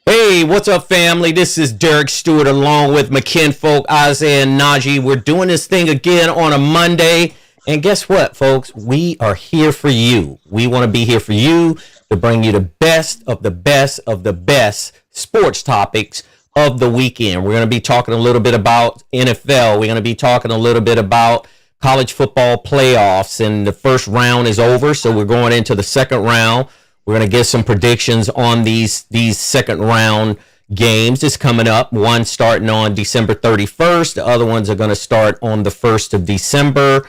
Hey, what's up, family? This is Derek Stewart along with McKinfolk, Isaiah and Najee. We're doing this thing again on a Monday. And guess what, folks? We are here for you. We want to be here for you to bring you the best of the best of the best sports topics of the weekend. We're going to be talking a little bit about NFL. We're going to be talking a little bit about college football playoffs. And the first round is over, so we're going into the second round. We're going to get some predictions on these second round games. It's coming up. One starting on December 31st. The other ones are going to start on the 1st of December.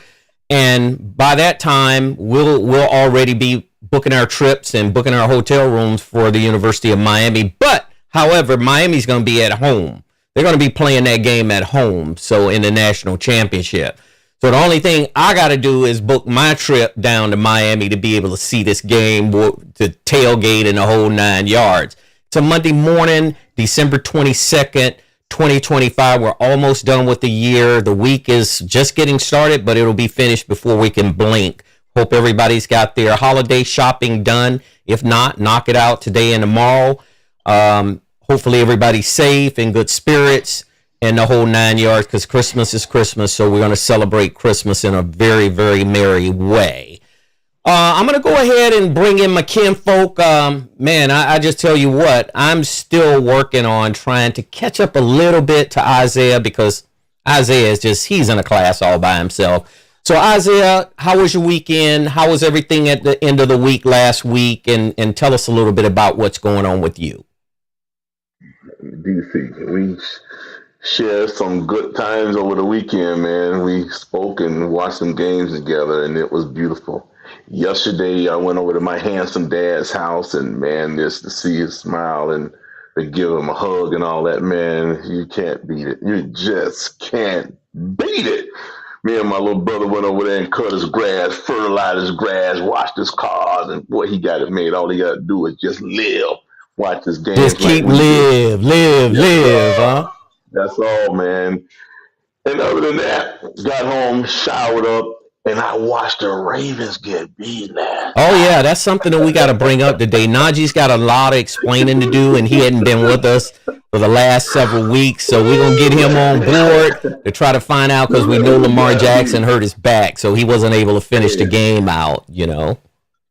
And by that time, we'll already be booking our trips and booking our hotel rooms for the University of Miami. But, however, Miami's going to be at home. They're going to be playing that game at home, so in the national championship. So the only thing I got to do is book my trip down to Miami to be able to see this game, to tailgate and the whole 9 yards. It's a Monday morning, December 22nd, 2025. We're almost done with the year. The week is just getting started, but it'll be finished before we can blink. Hope everybody's got their holiday shopping done. If not, knock it out today and tomorrow. Hopefully everybody's safe, in good spirits, and the whole 9 yards, because Christmas is Christmas, so we're going to celebrate Christmas in a very, very merry way. I'm going to go ahead and bring in my kinfolk. Man, I just tell you what, I'm still working on trying to catch up a little bit to Isaiah, because Isaiah is just, he's in a class all by himself. So Isaiah, how was your weekend? How was everything at the end of the week last week? And tell us a little bit about what's going on with you. DC, we shared some good times over the weekend, man. We spoke and watched some games together, and it was beautiful. Yesterday, I went over to my handsome dad's house, and man, just to see his smile and to give him a hug and all that, man, you can't beat it. You just can't beat it. Me and my little brother went over there and cut his grass, fertilized his grass, washed his cars, and boy, he got it made. All he got to do is just live, watch this game. Just keep like live, huh? That's all, man. And other than that, got home, showered up, and I watched the Ravens get beaten. Oh, yeah, that's something that we got to bring up today. Najee's got a lot of explaining to do, and he hadn't been with us for the last several weeks, so we're going to get him on board to try to find out, because we know Lamar Jackson hurt his back, so he wasn't able to finish the game out, you know.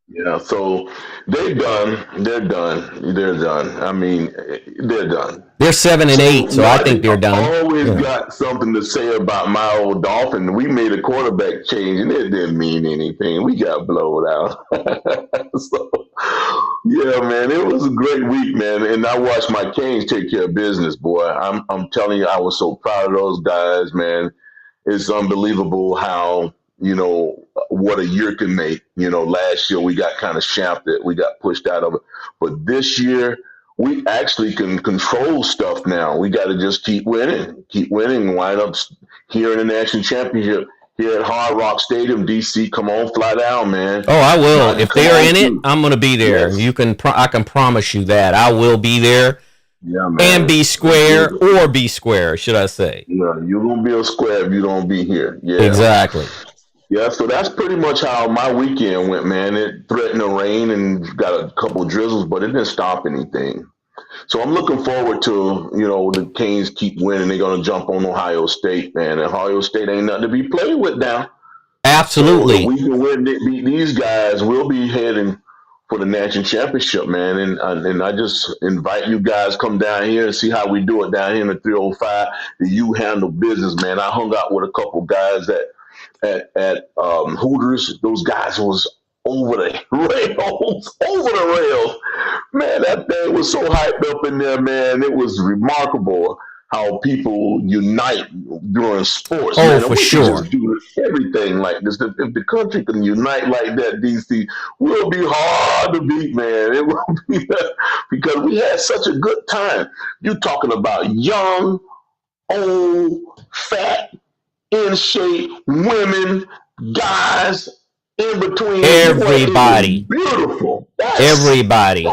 Yeah, so they're done. I mean, they're done. They're 7-8, so I think they're done. I always got something to say about my old Dolphin. We made a quarterback change, and it didn't mean anything. We got blown out. So, yeah, man, it was a great week, man. And I watched my Canes take care of business, boy. I'm telling you, I was so proud of those guys, man. It's unbelievable how, you know, what a year can make. You know, last year we got kind of shafted. We got pushed out of it. But this year, we actually can control stuff now. We got to just keep winning, and wind up here in the national championship here at Hard Rock Stadium. DC, come on, fly down, man. Oh, I will. If they're in it, I'm going to be there. Yes. I can promise you that. I will be there. Yeah, man. And be square, or be square, should I say. Yeah, you're going to be a square if you don't be here. Yeah, exactly. Yeah, so that's pretty much how my weekend went, man. It threatened to rain and got a couple drizzles, but it didn't stop anything. So I'm looking forward to, you know, the Canes keep winning. They're going to jump on Ohio State, man. And Ohio State ain't nothing to be played with now. Absolutely. So we can win, beat these guys. We'll be heading for the national championship, man. And I just invite you guys come down here and see how we do it down here in the 305. You handle business, man. I hung out with a couple guys at Hooters. Those guys was over the rails. Man, that thing was so hyped up in there, man. It was remarkable how people unite during sports. Oh, man. for sure. Just do everything like this. If the country can unite like that, DC, we'll be hard to beat, man. It will be because we had such a good time. You're talking about young, old, fat, in shape, women, guys, in between. Everybody. Beautiful. Everybody.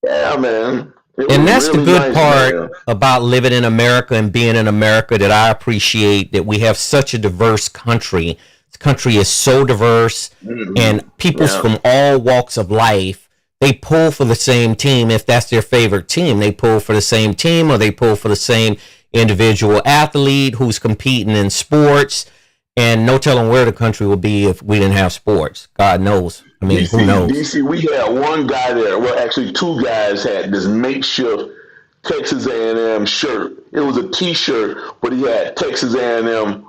Yeah, man. And that's really the good part about living in America and being in America, that I appreciate, that we have such a diverse country. This country is so diverse, and people from all walks of life, they pull for the same team if that's their favorite team. They pull for the same team, or they pull for the same individual athlete who's competing in sports. And no telling where the country would be if we didn't have sports. God knows. I mean, who knows? DC, we had one guy there. Well, actually, two guys had this makeshift Texas A&M shirt. It was a T-shirt, but he had Texas A&M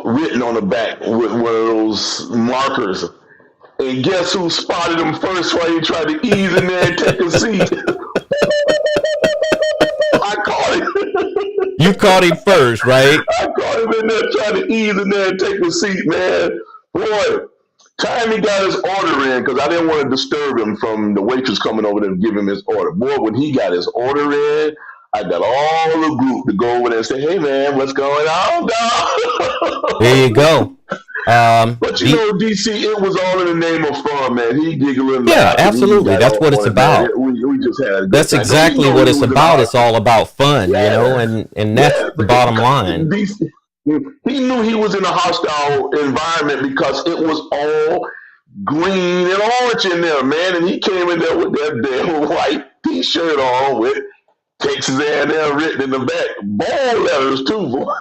written on the back with one of those markers. And guess who spotted him first while he tried to ease in there and take a seat? I caught him. You caught him first, right? I caught him in there trying to ease in there and take a seat, man. Boy, time he got his order in, because I didn't want to disturb him from the waitress coming over there and give him his order. Boy, when he got his order in, I got all the group to go over there and say, hey, man, what's going on, dog? There you go. But you know, DC, it was all in the name of fun, man. He giggling. Yeah, absolutely. That's what it's about. We just had a good That's time. exactly what it's about. It's all about fun, you know, and that's the bottom line. DC, he knew he was in a hostile environment because it was all green and orange in there, man. And he came in there with that damn white T-shirt on with Texas A&M written in the back, bold letters too, boy.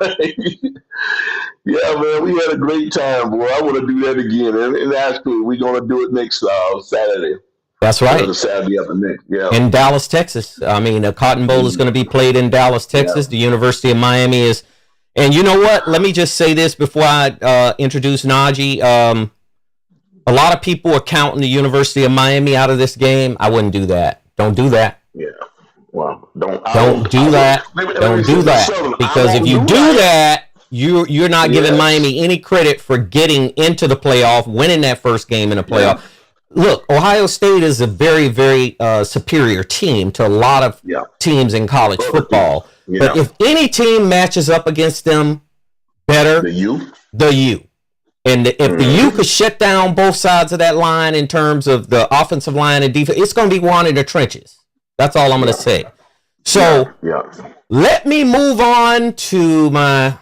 Yeah, man, we had a great time, boy. I want to do that again, and actually, we're gonna do it next Saturday. That's right. The Saturday after next, yeah. In Dallas, Texas. I mean, the Cotton Bowl is going to be played in Dallas, Texas. Yeah. The University of Miami is, and you know what? Let me just say this before I introduce Najee. A lot of people are counting the University of Miami out of this game. I wouldn't do that. Don't do that. Yeah. Well, don't do that. Don't do that. Because if you do that, you're not giving Miami any credit for getting into the playoff, winning that first game in the playoff. Yeah. Look, Ohio State is a very, very superior team to a lot of teams in college football. Yeah. But if any team matches up against them better, the U. And if the U could shut down both sides of that line in terms of the offensive line and defense, it's going to be one in the trenches. That's all I'm going to say. So let me move on to my,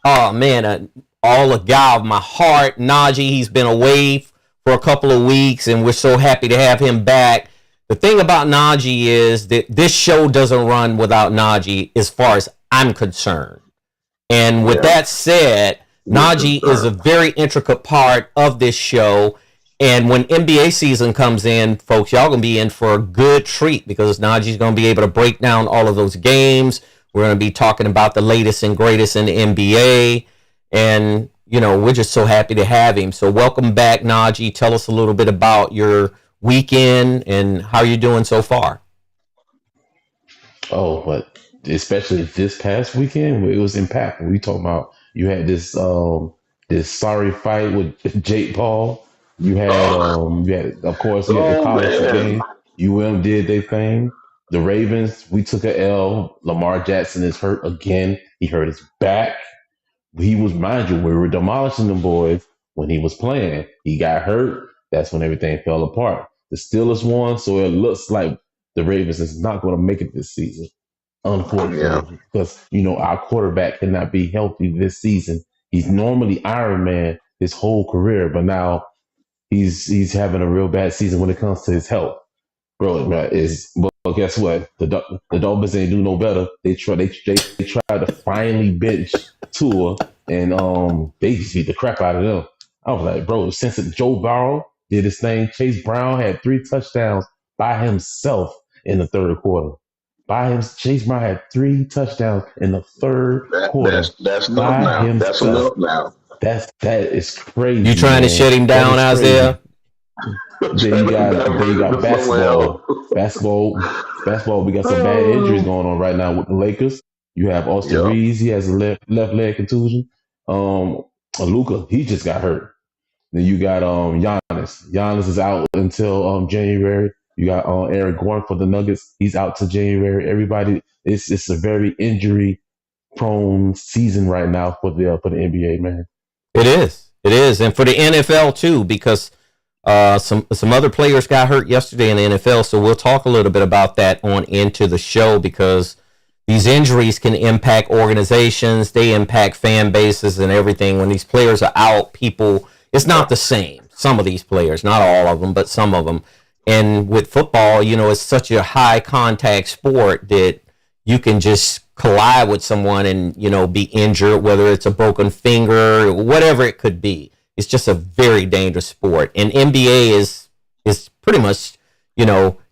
all the guy of my heart, Najee. He's been away for a couple of weeks, and we're so happy to have him back. The thing about Najee is that this show doesn't run without Najee as far as I'm concerned. And with that said, Najee is a very intricate part of this show. And when NBA season comes in, folks, y'all going to be in for a good treat because Najee's going to be able to break down all of those games. We're going to be talking about the latest and greatest in the NBA. And, you know, we're just so happy to have him. So welcome back, Najee. Tell us a little bit about your weekend and how you're doing so far. Oh, but especially this past weekend, it was impactful. We talking about you had this sorry fight with Jake Paul. You had, of course, you had the college game. UM did their thing. The Ravens, we took a L. Lamar Jackson is hurt again. He hurt his back. He was, mind you, we were demolishing them boys when he was playing. He got hurt. That's when everything fell apart. The Steelers won, so it looks like the Ravens is not going to make it this season, unfortunately, because, you know, our quarterback cannot be healthy this season. He's normally Iron Man his whole career, but now he's having a real bad season when it comes to his health. Bro, but guess what? The Dolphins ain't do no better. They tried to finally bench Tua, and they just beat the crap out of them. I was like, bro, since Joe Burrow did his thing, Chase Brown had 3 touchdowns by himself in the third quarter. Chase Brown had 3 touchdowns in the third quarter. That's enough now. Himself. That's enough now. That is crazy. You trying to shut him down, Isaiah? Then you got basketball. Basketball. We got some bad injuries going on right now with the Lakers. You have Austin Reeves. He has a left leg contusion. Luka, he just got hurt. Then you got Giannis. Giannis is out until January. You got Aaron Gordon for the Nuggets. He's out to January. Everybody, it's a very injury prone season right now for the NBA, man. It is, and for the NFL too, because some other players got hurt yesterday in the NFL. So we'll talk a little bit about that on into the show, because these injuries can impact organizations, they impact fan bases and everything. When these players are out, it's not the same. Some of these players, not all of them, but some of them. And with football, it's such a high contact sport that you can just collide with someone and, be injured, whether it's a broken finger, whatever it could be. It's just a very dangerous sport. And NBA is pretty much,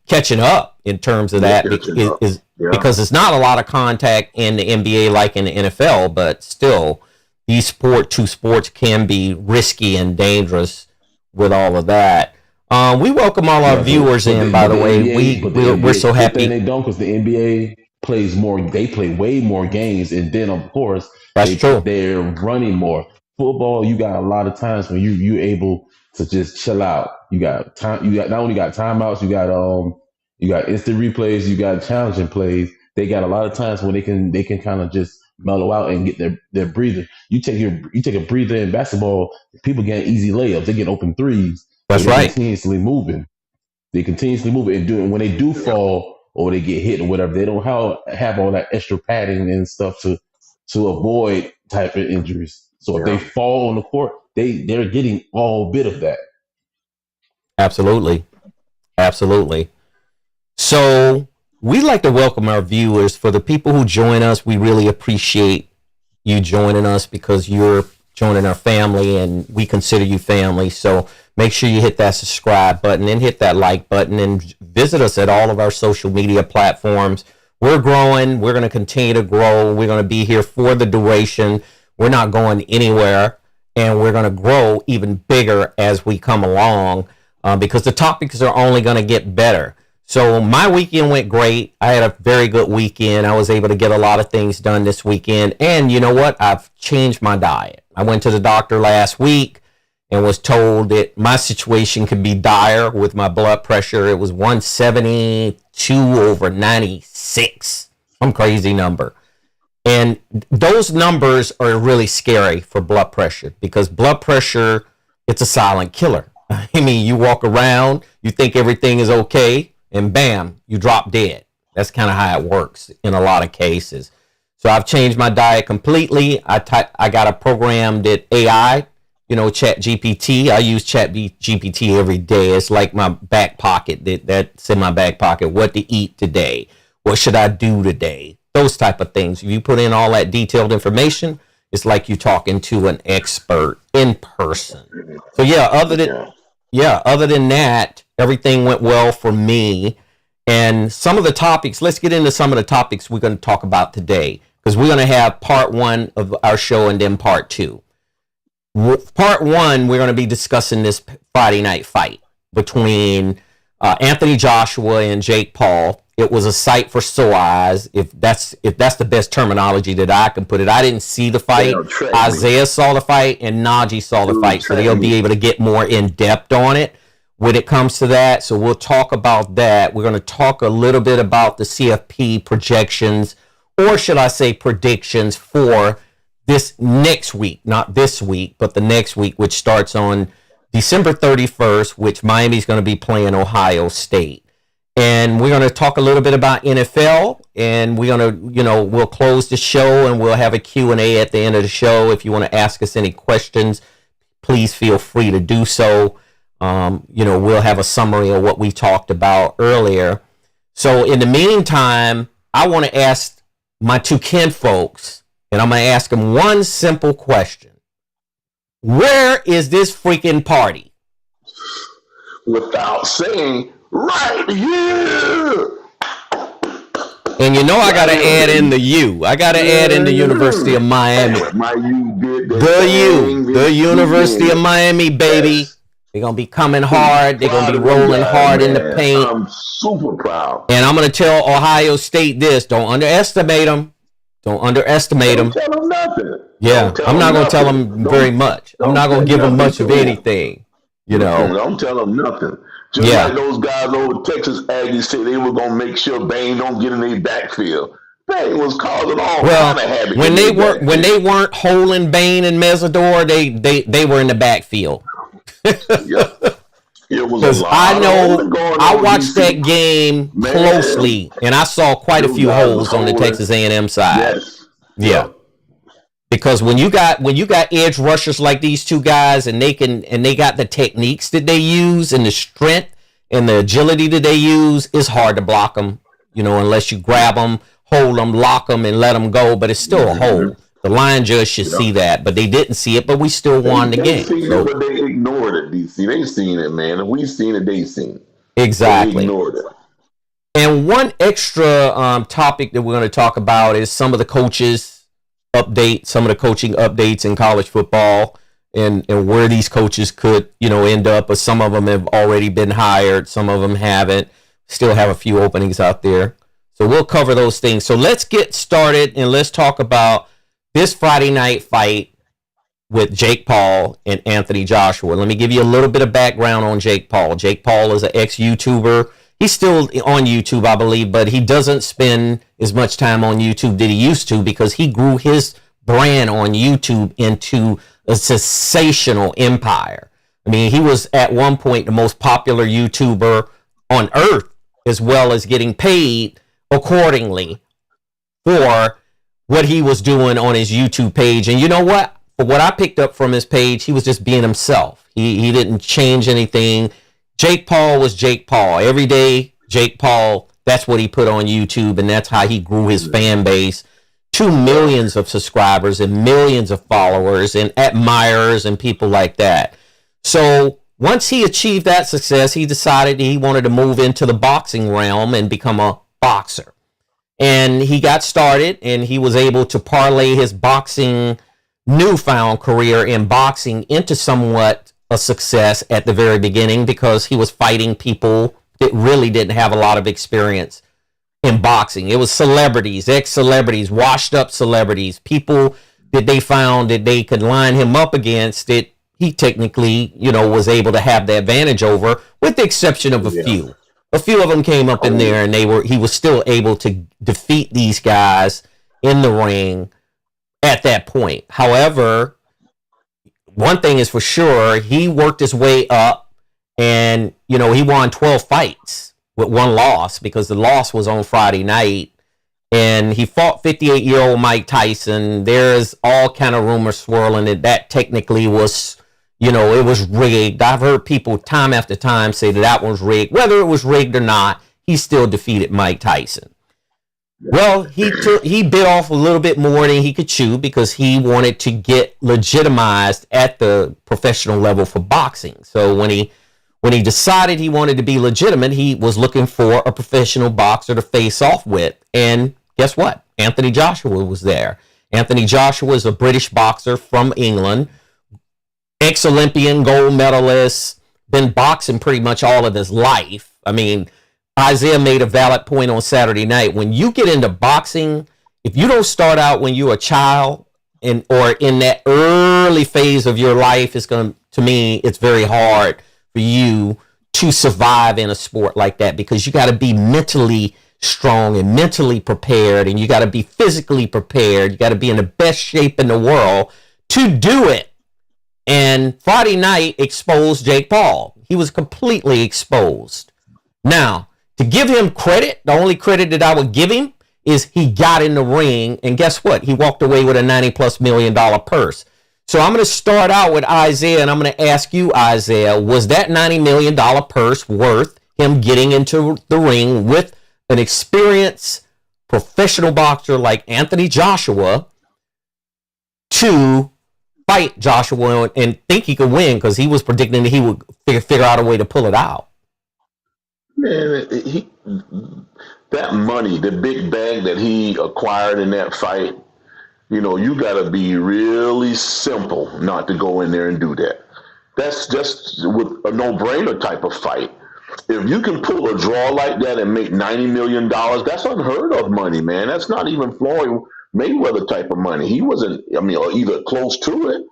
catching up in terms of that because there's not a lot of contact in the NBA like in the NFL, but still these two sports can be risky and dangerous with all of that. We welcome all our viewers in, by the way. We're so happy. They don't, because the NBA plays more. They play way more games, and then of course they're running more. Football, you got a lot of times when you able to just chill out. You got time. You got not only got timeouts. You got instant replays. You got challenging plays. They got a lot of times when they can kind of just mellow out and get their breather. You take a breather in basketball. People get easy layups. They get open threes. That's right. Continuously moving. They continuously move and doing when they do fall or they get hit or whatever. They don't have all that extra padding and stuff to avoid type of injuries. So if they fall on the court, they're getting all bit of that. Absolutely. So we'd like to welcome our viewers. For the people who join us, we really appreciate you joining us because you're joining our family and we consider you family. So make sure you hit that subscribe button and hit that like button and visit us at all of our social media platforms. We're growing. We're going to continue to grow. We're going to be here for the duration. We're not going anywhere, and we're going to grow even bigger as we come along because the topics are only going to get better. So my weekend went great. I had a very good weekend. I was able to get a lot of things done this weekend. And you know what? I've changed my diet. I went to the doctor last week and was told that my situation could be dire with my blood pressure. It was 172/96. Some crazy number. And those numbers are really scary for blood pressure because blood pressure, it's a silent killer. I mean, you walk around, you think everything is okay, and bam, you drop dead. That's kind of how it works in a lot of cases. So I've changed my diet completely. I got a program that AI, Chat GPT. I use Chat GPT every day. It's like my back pocket. That's in my back pocket. What to eat today? What should I do today? Those type of things. If you put in all that detailed information, it's like you talking to an expert in person. So other than that, everything went well for me. And some of the topics, let's get into some of the topics we're going to talk about today, because we're going to have part one of our show and then part two. Part one, we're going to be discussing this Friday night fight between Anthony Joshua and Jake Paul. It was a sight for sore eyes, if that's the best terminology that I can put it. I didn't see the fight. Isaiah saw the fight and Najee saw the fight, so they'll be able to get more in depth on it when it comes to that. So we'll talk about that. We're going to talk a little bit about the CFP projections, or should I say predictions, for this next week, not this week, but the next week, which starts on December 31st, which Miami's going to be playing Ohio State. And we're going to talk a little bit about NFL, and we're going to, we'll close the show and we'll have a Q&A at the end of the show. If you want to ask us any questions, please feel free to do so. We'll have a summary of what we talked about earlier. So in the meantime, I want to ask my two kin folks, and I'm going to ask them one simple question. Where is this freaking party? Without saying, right here. And I got to add in the U. I got to add in the University of Miami. The University of Miami, baby. Yes. They're going to be coming hard. They're going to be rolling hard in the paint. I'm super proud. And I'm going to tell Ohio State this. Don't underestimate them. Don't tell them nothing. Yeah, I'm not going to tell them very much. I'm not going to give them much of anything. Don't tell them nothing. Just like those guys over Texas Aggies said they were going to make sure Bane don't get in their backfield. Bane was causing all kind of havoc. When they weren't holding Bane and Mesidor, they were in the backfield. Because I watched that game closely, and I saw quite a few holes on the Texas A&M side. Yes. Yeah. Because when you got edge rushers like these two guys, and they got the techniques that they use and the strength and the agility that they use, it's hard to block them, unless you grab them, hold them, lock them, and let them go. But it's still a hold. The line judge should see that, but they didn't see it, but we still won the game. They seen it, but they ignored it, DC. They seen it, man. If we seen it, they seen it. Exactly. They ignored it. And one extra topic that we're going to talk about is some of the coaches update, some of the coaching updates in college football, and where these coaches could, end up. But some of them have already been hired. Some of them haven't. Still have a few openings out there. So we'll cover those things. So let's get started, and let's talk about this Friday night fight with Jake Paul and Anthony Joshua. Let me give you a little bit of background on Jake Paul. Jake Paul is an ex-YouTuber. He's still on YouTube, I believe, but he doesn't spend as much time on YouTube that he used to because he grew his brand on YouTube into a sensational empire. I mean, he was at one point the most popular YouTuber on earth, as well as getting paid accordingly for what he was doing on his YouTube page. And you know what? For what I picked up from his page, he was just being himself. He didn't change anything. Jake Paul was Jake Paul. Every day, Jake Paul, that's what he put on YouTube, and that's how he grew his fan base to millions of subscribers and millions of followers and admirers and people like that. So once he achieved that success, he decided he wanted to move into the boxing realm and become a boxer. And he got started, and he was able to parlay his newfound career in boxing into somewhat a success at the very beginning, because he was fighting people that really didn't have a lot of experience in boxing. It was celebrities, ex-celebrities, washed up celebrities, people that they found that they could line him up against that he technically, was able to have the advantage over, with the exception of a few. A few of them came up in there, and he was still able to defeat these guys in the ring at that point. However, one thing is for sure, he worked his way up, and, he won 12 fights with one loss, because the loss was on Friday night, and he fought 58-year-old Mike Tyson. There's all kind of rumors swirling that technically was, it was rigged. I've heard people time after time say that was rigged. Whether it was rigged or not, he still defeated Mike Tyson. Well, he bit off a little bit more than he could chew, because he wanted to get legitimized at the professional level for boxing. So when he decided he wanted to be legitimate, he was looking for a professional boxer to face off with. And guess what? Anthony Joshua was there. Anthony Joshua is a British boxer from England, ex-Olympian, gold medalist, been boxing pretty much all of his life. I mean, Isaiah made a valid point on Saturday night. When you get into boxing, if you don't start out when you're a child or in that early phase of your life, to me, it's very hard for you to survive in a sport like that, because you got to be mentally strong and mentally prepared, and you got to be physically prepared. You got to be in the best shape in the world to do it. And Friday night exposed Jake Paul. He was completely exposed. Now, to give him credit, the only credit that I would give him is he got in the ring, and guess what? He walked away with a $90+ million purse. So I'm going to start out with Isaiah, and I'm going to ask you, Isaiah, was that $90 million purse worth him getting into the ring with an experienced professional boxer like Anthony Joshua to fight Joshua and think he could win, because he was predicting that he would figure out a way to pull it out? Man, that money, the big bag that he acquired in that fight, you got to be really simple not to go in there and do that. That's just with a no-brainer type of fight. If you can pull a draw like that and make $90 million, that's unheard of money, man. That's not even Floyd Mayweather type of money. He wasn't, or either close to it.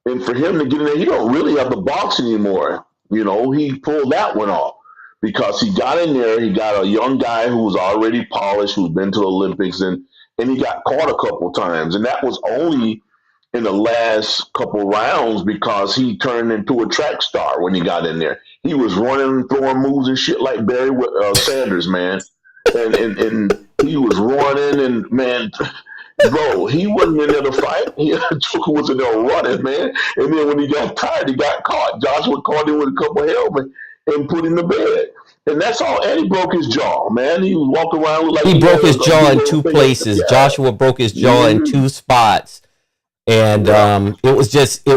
And for him to get in there, he don't really have the box anymore. He pulled that one off, because he got in there. He got a young guy who was already polished, who's been to the Olympics, and he got caught a couple times. And that was only in the last couple rounds, because he turned into a track star when he got in there. He was running, throwing moves and shit like Barry Sanders, man. And he was running, and, man, bro, he wasn't in there to fight. Joker was in there running, man. And then when he got tired, he got caught. Joshua caught him with a couple of helmets. and put him to bed. And that's all. And he broke his jaw, man. He was walking around like He he broke had his a jaw big in old two thing. places. Yeah. Joshua broke his jaw in two spots, and it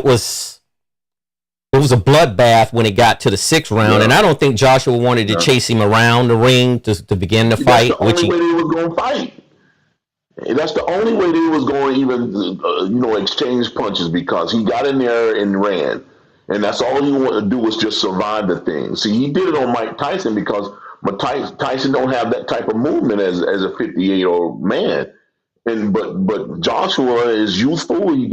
was a bloodbath when it got to the 6th round. And I don't think Joshua wanted to chase him around the ring to begin the fight. That's the only way they was going to fight. That's the only way they was going to even, exchange punches, because he got in there and ran. And that's all he wanted to do was just survive the thing. See, he did it on Mike Tyson because Tyson don't have that type of movement as a 58-year-old man. But Joshua is youthful. He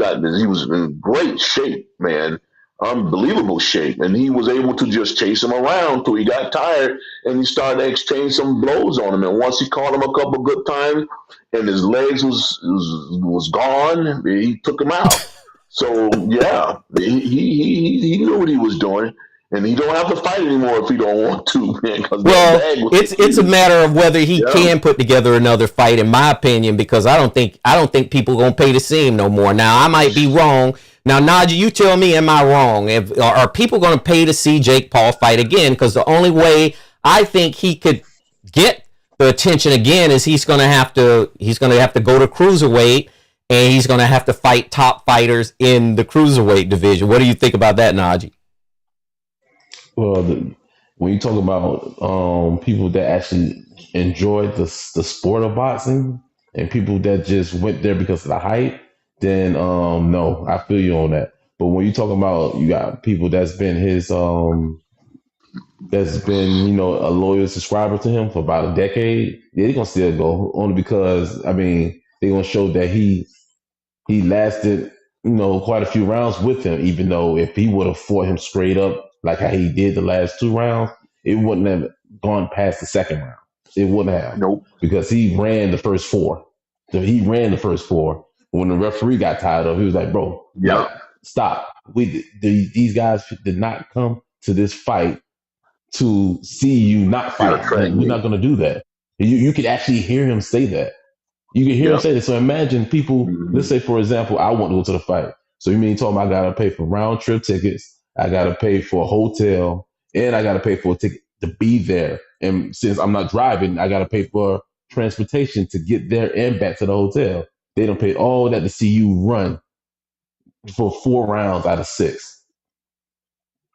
was in great shape, man. Unbelievable shape. And he was able to just chase him around till he got tired, and he started to exchange some blows on him. And once he caught him a couple good times and his legs was gone, he took him out. So yeah, he knew what he was doing. And he don't have to fight anymore if he don't want to, man. Well, it's a matter of whether he can put together another fight, in my opinion, because I don't think people are gonna pay to see him no more. Now, I might be wrong. Now, Najee, you tell me, am I wrong? Are people gonna pay to see Jake Paul fight again? Because the only way I think he could get the attention again is he's gonna have to go to cruiserweight, and he's gonna have to fight top fighters in the cruiserweight division. What do you think about that, Najee? Well, when you talk about people that actually enjoy the sport of boxing and people that just went there because of the hype, then no, I feel you on that. But when you talk about, you got people that's been a loyal subscriber to him for about a decade, yeah, they're gonna still go, only because they're gonna show that he lasted quite a few rounds with him, even though if he would have fought him straight up like how he did the last 2 rounds, it wouldn't have gone past the 2nd round. It wouldn't have. Nope. Because he ran the first 4. So he ran the first 4. When the referee got tired of it, he was like, bro, stop. These guys did not come to this fight to see you not fight. We're not going to do that. You could actually hear him say that. You can hear him say that. So imagine people, let's say, for example, I want to go to the fight. So you mean I got to pay for round trip tickets, I got to pay for a hotel, and I got to pay for a ticket to be there. And since I'm not driving, I got to pay for transportation to get there and back to the hotel. They don't pay all that to see you run for 4 rounds out of 6.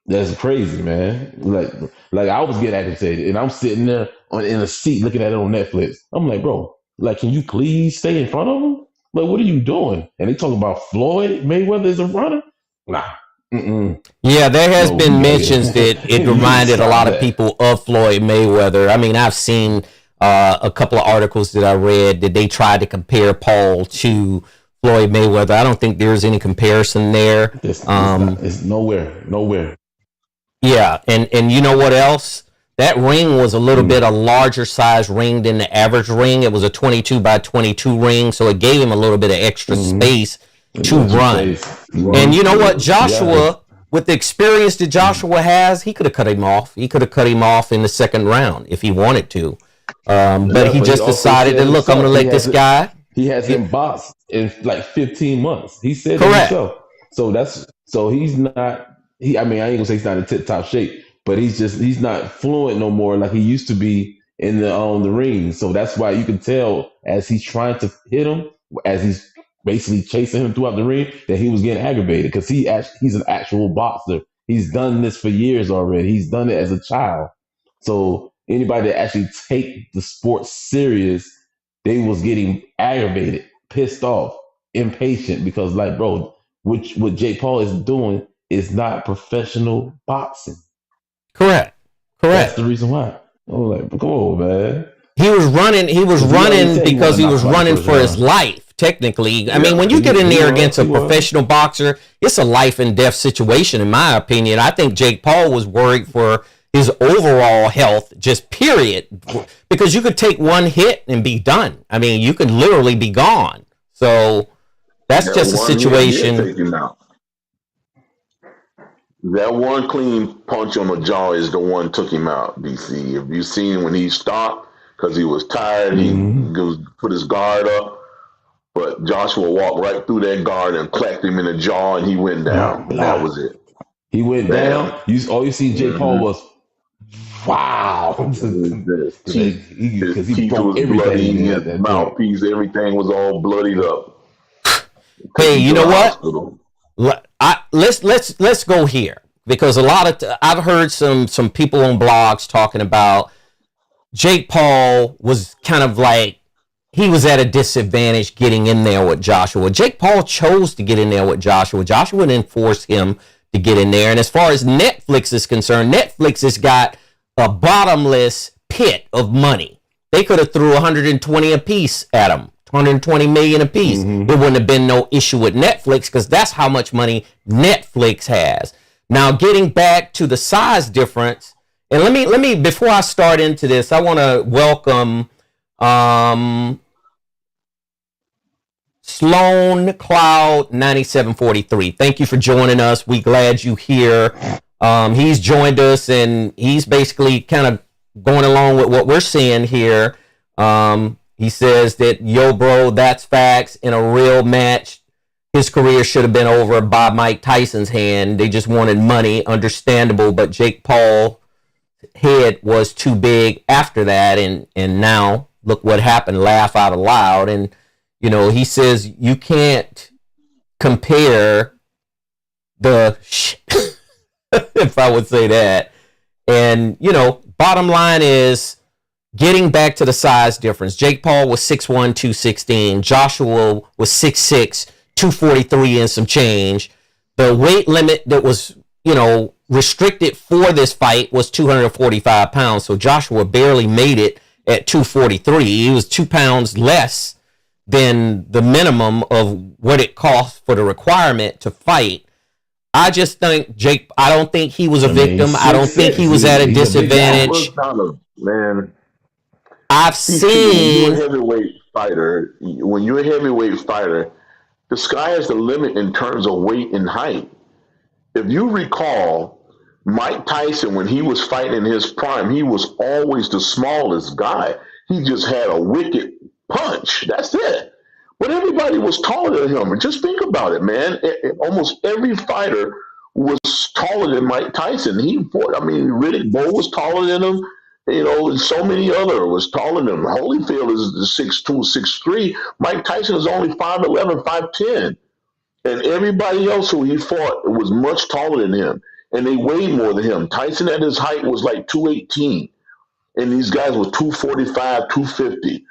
That's crazy, man. Like I was getting agitated, and I'm sitting there in a seat looking at it on Netflix. I'm like, bro, can you please stay in front of him? Like, what are you doing? And they talk about Floyd Mayweather as a runner? Nah. Mm-mm. Yeah, there has been mentions that it reminded a lot of people of Floyd Mayweather. I mean, I've seen a couple of articles that I read that they tried to compare Paul to Floyd Mayweather. I don't think there's any comparison there. It's nowhere. Yeah, and you know what else? That ring was a little bit a larger size ring than the average ring. It was a 22 by 22 ring, so it gave him a little bit of extra space to run. And you know what? Joshua, with the experience that Joshua has, he could have cut him off. He could have cut him off in the 2nd round if he wanted to. But he just decided that, look, I'm going to let this guy. He hasn't boxed in like 15 months. He said that himself. So he's not, I ain't going to say he's not in tip-top shape, but he's not fluent no more like he used to be in the ring. So that's why you can tell as he's trying to hit him, as he's basically chasing him throughout the ring, that he was getting aggravated because he's an actual boxer. He's done this for years already. He's done it as a child. So anybody that actually take the sport serious, they was getting aggravated, pissed off, impatient, because like, bro, what Jake Paul is doing is not professional boxing. Correct. That's the reason why. I'm like, come on, man. He was running because he was running for his life. Technically, I mean, when you get in there against a professional boxer, it's a life and death situation, in my opinion. I think Jake Paul was worried for his overall health, just period, because you could take one hit and be done. I mean, you could literally be gone. So that's just a situation. That one clean punch on the jaw is the one took him out, DC. If you seen when he stopped because he was tired, he put his guard up. But Joshua walked right through that guard and clapped him in the jaw, and he went down. That was it. He went down. All you see Jake Paul was Wow. His Because he teeth broke was everything bloody, at his that point. mouthpiece, everything was all bloodied up. Hey, you know what? Let's go here, because a lot of I've heard some people on blogs talking about Jake Paul was kind of like he was at a disadvantage getting in there with Joshua. Jake Paul chose to get in there with Joshua. Joshua didn't force him to get in there. And as far as Netflix is concerned, Netflix has got a bottomless pit of money. They could have threw 120 apiece at him, 120 million apiece. Mm-hmm. There wouldn't have been no issue with Netflix, because that's how much money Netflix has. Now, getting back to the size difference, and let me before I start into this, I want to welcome Sloan Cloud 9743. Thank you for joining us. We glad you here. He's joined us, and he's basically kind of going along with what we're seeing here. He says that, yo, bro, that's facts. In a real match, his career should have been over by Mike Tyson's hand. They just wanted money. Understandable, but Jake Paul's head was too big after that, and now look what happened. Laugh out loud. And you know, he says you can't compare the if I would say that. And you know, bottom line is, getting back to the size difference, Jake Paul was 6'1", 216. Joshua was 6'6", 243 and some change. The weight limit that was, you know, restricted for this fight was 245 pounds. So Joshua barely made it at 243. He was 2 pounds less than the minimum of what it costs for the requirement to fight. I just think I don't think he was a victim. I don't think he was at a disadvantage. Man, I've seen. When you're a heavyweight fighter, the sky is the limit in terms of weight and height. If you recall, Mike Tyson, when he was fighting in his prime, he was always the smallest guy. He just had a wicked punch. That's it. But everybody was taller than him. And just think about it, man. Almost every fighter was taller than Mike Tyson. Riddick Bowe was taller than him. You know, and so many other was taller than him. Holyfield is 6'2", 6'3". Mike Tyson is only 5'11", 5'10". And everybody else who he fought was much taller than him. And they weighed more than him. Tyson at his height was like 218. And these guys were 245, 250.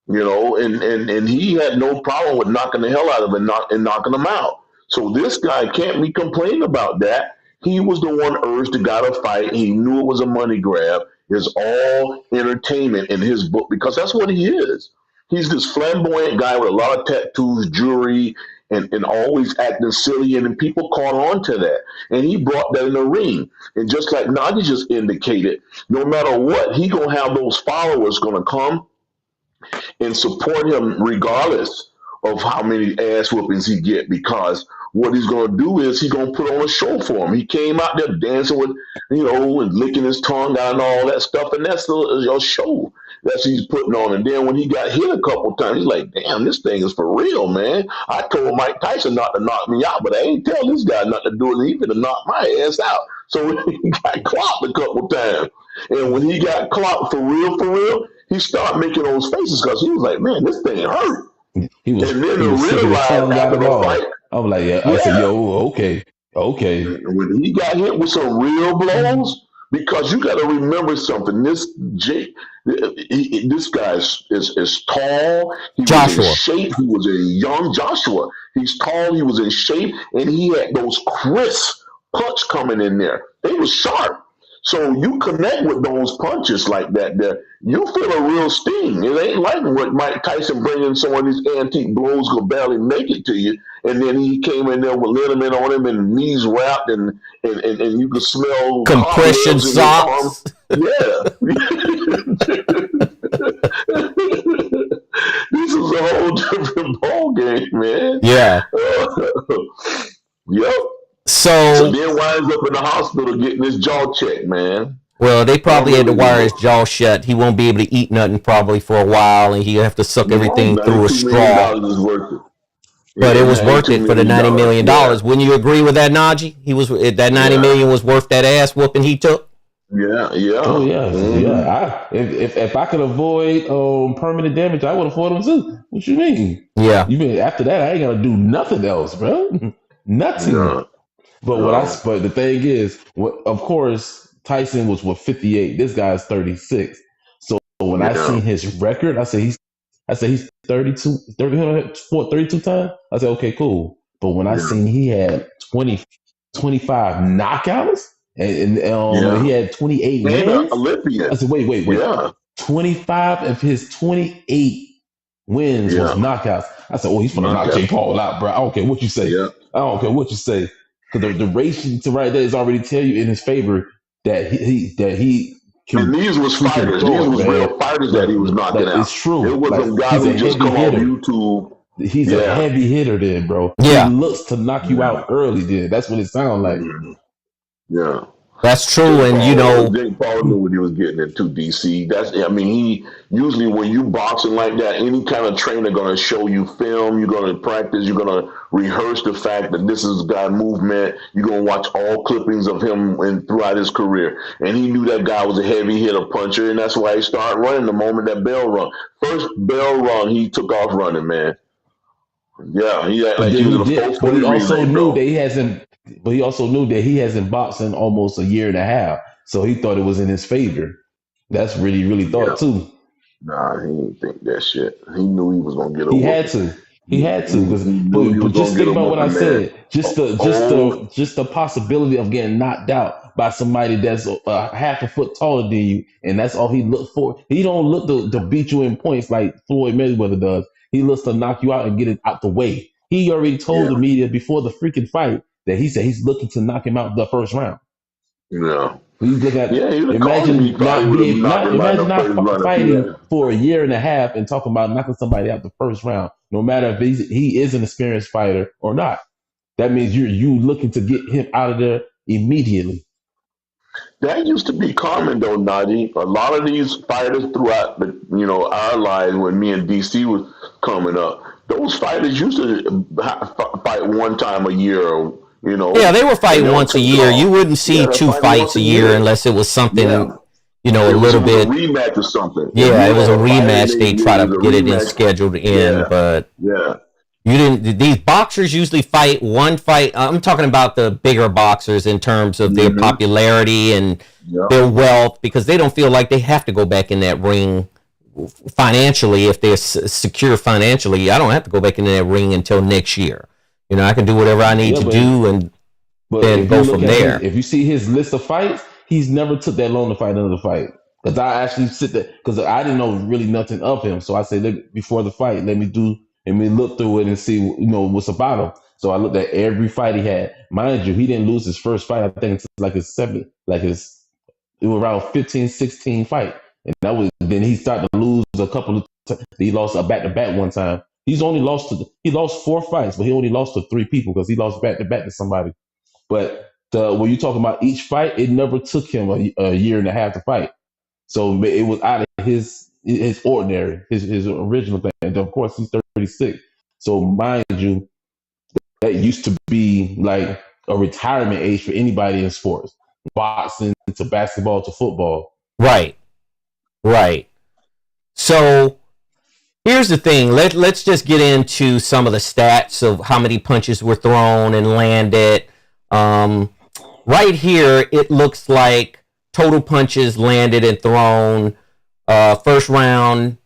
You know, and he had no problem with knocking the hell out of him and knocking him out. So this guy can't be complaining about that. He was the one urged the guy to fight. He knew it was a money grab. It's all entertainment in his book, because that's what he is. He's this flamboyant guy with a lot of tattoos, jewelry, and always acting silly, and then people caught on to that. And he brought that in the ring. And just like Nagi just indicated, no matter what, he going to have those followers going to come and support him regardless of how many ass whoopings he get, because what he's going to do is he's going to put on a show for him. He came out there dancing with, you know, and licking his tongue out and all that stuff, and that's a show that he's putting on. And then when he got hit a couple times, he's like, damn, this thing is for real, man. I told Mike Tyson not to knock me out, but I ain't tell this guy not to do it. He finna knock my ass out. So he got clocked a couple times. And when he got clocked for real, he started making those faces, because he was like, man, this thing hurt. He was, and then he was realized after the fight. I'm like, I said, yo, okay. When he got hit with some real blows, because you got to remember something. This guy is tall. He was in shape. He was a young Joshua. He's tall. He was in shape, and he had those crisp punch coming in there. They were sharp. So you connect with those punches like that there, you feel a real sting. It ain't like what Mike Tyson bringing some of these antique blows could barely make it to you. And then he came in there with liniment on him and knees wrapped, and you could smell compression socks. Yeah. This is a whole different ball game, man. Yeah. Yep. So then winds up in the hospital getting his jaw checked, man. Well, they probably had to wire his jaw shut. He won't be able to eat nothing probably for a while, and he'll have to suck everything through a straw. But it was worth it for the $90 million. Wouldn't you agree with that, Najee? That $90 million was worth that ass whooping he took. Yeah. Oh yeah, Mm-hmm. yeah. If I could avoid permanent damage, I would avoid them too. What you mean? Yeah. You mean after that, I ain't gonna do nothing else, bro. Nothing. Yeah. But No. but the thing is, of course, Tyson was 58. This guy's 36. So when I Yeah. seen his record, I said he's 32, 32 times. I said okay, cool. But when I Yeah. seen he had 20, 25 knockouts and he Yeah. had 28 And wins, I Olympian. said wait. Yeah. 25 of his 28 wins was Yeah. knockouts. I said, oh, he's gonna knock Knockout. Jake Paul out, bro. I don't care what you say. Yeah. I don't care what you say. Because the ratio to right there is already tell you in his favor that he And can these was freaking fighters. These throw it, was man. real fighters that he was knocking Like it's out. It true. Like wasn't guys he's a who just heavy come off hitter. YouTube. He's a Yeah. heavy hitter, then, bro. He Yeah. looks to knock you Yeah. out early, then. That's what it sounds like. Mhm. Yeah. That's true. And Jake Paul knew what he was getting into, DC. He usually when you boxing like that, any kind of trainer gonna show you film, you're gonna practice, you're gonna rehearse the fact that this is guy movement. You're gonna watch all clippings of him throughout his career. And he knew that guy was a heavy hitter puncher, and that's why he started running the moment that bell rung. First bell rung, he took off running, man. Yeah, he act But like then he was he in a did. But 440 he also relay, knew that bro. he hasn't. But he also knew that he hasn't boxed in almost a year and a half. So he thought it was in his favor. That's really Yeah. thought too. Nah, he didn't think that shit. He knew he was gonna get a He had whooping. to. He He, had to. he, he knew he But was gonna just get think a about what I whooping, man. said. Oh, Just the possibility of getting knocked out by somebody that's half a foot taller than you, and that's all he looked for. He don't look to beat you in points like Floyd Mayweather does. He looks to knock you out and get it out the way. He already told yeah, the media before the freaking fight that he said he's looking to knock him out the first round. yeah, He's looking at yeah. He would have called me. imagine He probably not would have being knocked not him out in imagine the not first run if he fighting had. for a year and a half and talking about knocking somebody out the first round. No matter if he is an experienced fighter or not, that means you looking to get him out of there immediately. That used to be common though, Nadi. A lot of these fighters throughout our lives when me and DC was coming up, those fighters used to fight one time a year, yeah, they were and fighting they'll once a take year. You off. wouldn't Yeah, see they're two fighting fights once a a year year. unless it was Yeah. something, a It was little a bit. rematch or something. If Yeah, you it was had a a fight and rematch. they They it try was to a get it in rematch, scheduled in, yeah, but yeah, you didn't. These boxers usually fight one fight. I'm talking about the bigger boxers in terms of their hmm popularity and yeah, their wealth, because they don't feel like they have to go back in that ring financially. If they're secure financially, I don't have to go back in that ring until next year. I can do whatever I need Yeah, to do and but then if you go look from at there. if you see his list of fights, he's never took that long to fight another fight. Because I actually sit there because I didn't know really nothing of him. So I said before the fight, let me look through it and see what's about him. So I looked at every fight he had. Mind you, he didn't lose his first fight. I think it's like his seventh, it was around 15, 16 fight. And then he started to lose a couple of he lost a back to back one time. He lost 4 fights, but he only lost to 3 people because he lost back to back to somebody. But when you talk about each fight, it never took him a year and a half to fight. So it was out of his ordinary, his original thing. And of course, he's 36. So mind you, that used to be like a retirement age for anybody in sports, boxing to basketball to football. Right, right. So here's the thing. Let's just get into some of the stats of how many punches were thrown and landed. Right here, it looks like total punches landed and thrown. First round,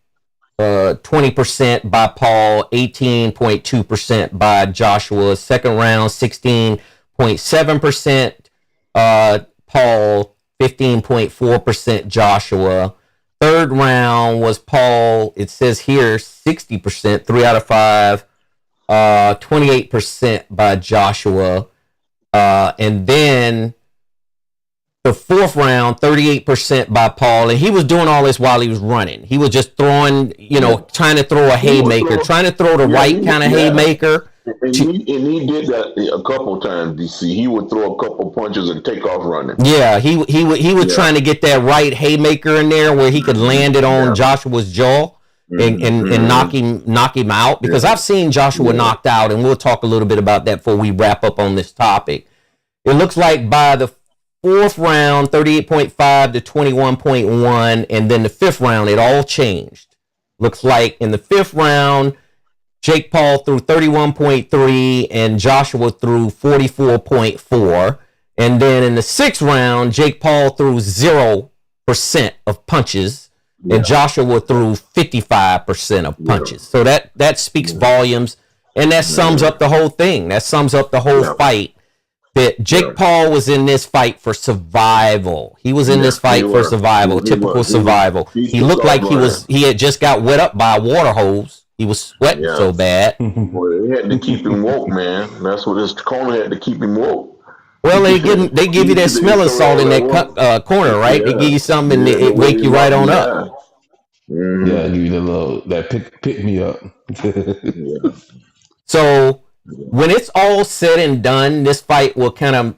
20% by Paul, 18.2% by Joshua. Second round, 16.7% Paul, 15.4% Joshua. Third round was Paul. It says here 60%, 3 out of 5, 28% by Joshua. And then the fourth round, 38% by Paul. And he was doing all this while he was running. He was just throwing, trying to throw a haymaker, trying to throw the right kind of haymaker. And he did that a couple times, DC. He would throw a couple punches and take off running. Yeah, he was trying to get that right haymaker in there where he could land it on Joshua's jaw and knock him out. Because I've seen Joshua knocked out, and we'll talk a little bit about that before we wrap up on this topic. It looks like by the fourth round, 38.5 to 21.1. And then the fifth round, it all changed. Looks like in the fifth round, Jake Paul threw 31.3 and Joshua threw 44.4. And then in the sixth round, Jake Paul threw 0% of punches and Joshua threw 55% of punches. So that speaks volumes, and that sums up the whole thing. That sums up the whole fight. That Jake Paul was in this fight for survival. He was in this fight for survival, typical survival. He looked like he had just got wet up by a water hose. He was sweating so bad. Well, they had to keep him woke, man. That's what his corner had to keep him woke. Well, they give you that smelling salt in that corner, right? They give you something and it wake you right on up. Mm-hmm. Yeah, give you that pick me up. So when it's all said and done, this fight will kind of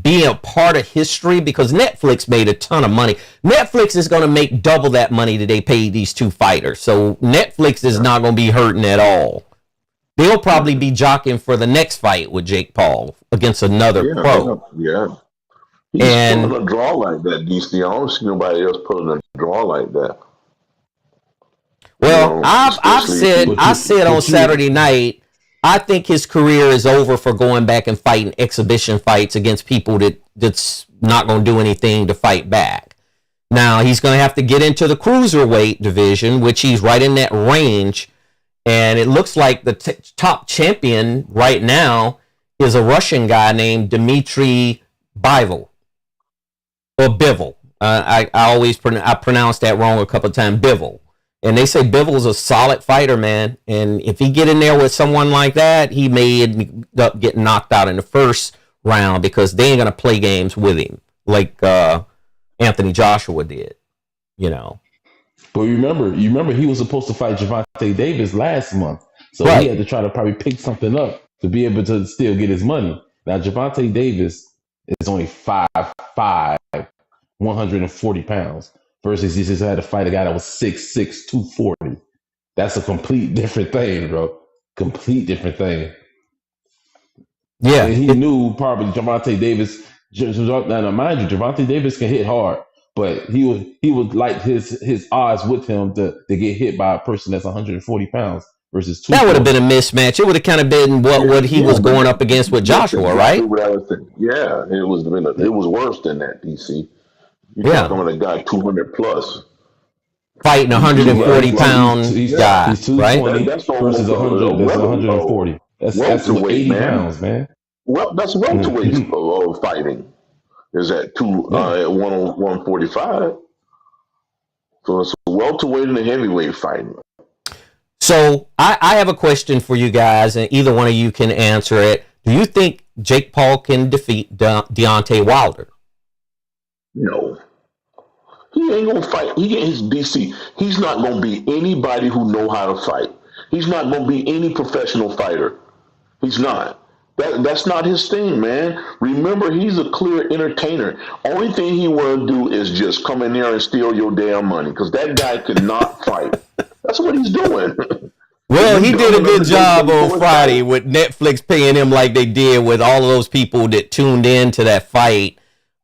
be a part of history because Netflix made a ton of money. Netflix is going to make double that money that they paid these two fighters. So Netflix is not going to be hurting at all. They'll probably be jockeying for the next fight with Jake Paul against another pro. Yeah. He's pulling a draw like that, DC. I don't see nobody else pulling a draw like that. Well, I said on Saturday night, I think his career is over for going back and fighting exhibition fights against people that's not going to do anything to fight back. Now, he's going to have to get into the cruiserweight division, which he's right in that range. And it looks like the top champion right now is a Russian guy named Dmitry Bivol. Or Bivol. I always pronounce that wrong a couple of times, Bivol. And they say Bivol's a solid fighter, man. And if he get in there with someone like that, he may end up getting knocked out in the first round because they ain't going to play games with him like Anthony Joshua did, you know. But remember, he was supposed to fight Gervonta Davis last month. So he had to try to probably pick something up to be able to still get his money. Now, Gervonta Davis is only 5'5", 140 pounds. Versus he just had to fight a guy that was 6'6", 240. That's a complete different thing, bro. Complete different thing. Yeah. And he knew probably Gervonta Davis. Now, mind you, Gervonta Davis can hit hard. But he would like his odds with him to get hit by a person that's 140 pounds versus 240. That would have been a mismatch. It would have kind of been what he was going up against with Joshua, right? Yeah, it was worse than that, DC. You're talking about a guy 200 plus. Fighting 140 pound guy, he's right? That's versus 100. That's 140. That's 80 pounds, man. Well, that's welterweight fighting. Is at 145. So it's a welterweight and a heavyweight fighting. So I have a question for you guys, and either one of you can answer it. Do you think Jake Paul can defeat Deontay Wilder? No. He ain't gonna fight. He his DC. He's not gonna be anybody who know how to fight. He's not gonna be any professional fighter. He's not. That's not his thing, man. Remember, he's a clear entertainer. Only thing he want to do is just come in there and steal your damn money, because that guy could not fight. That's what he's doing. Well, he did a good job on Friday with Netflix paying him like they did with all of those people that tuned in to that fight.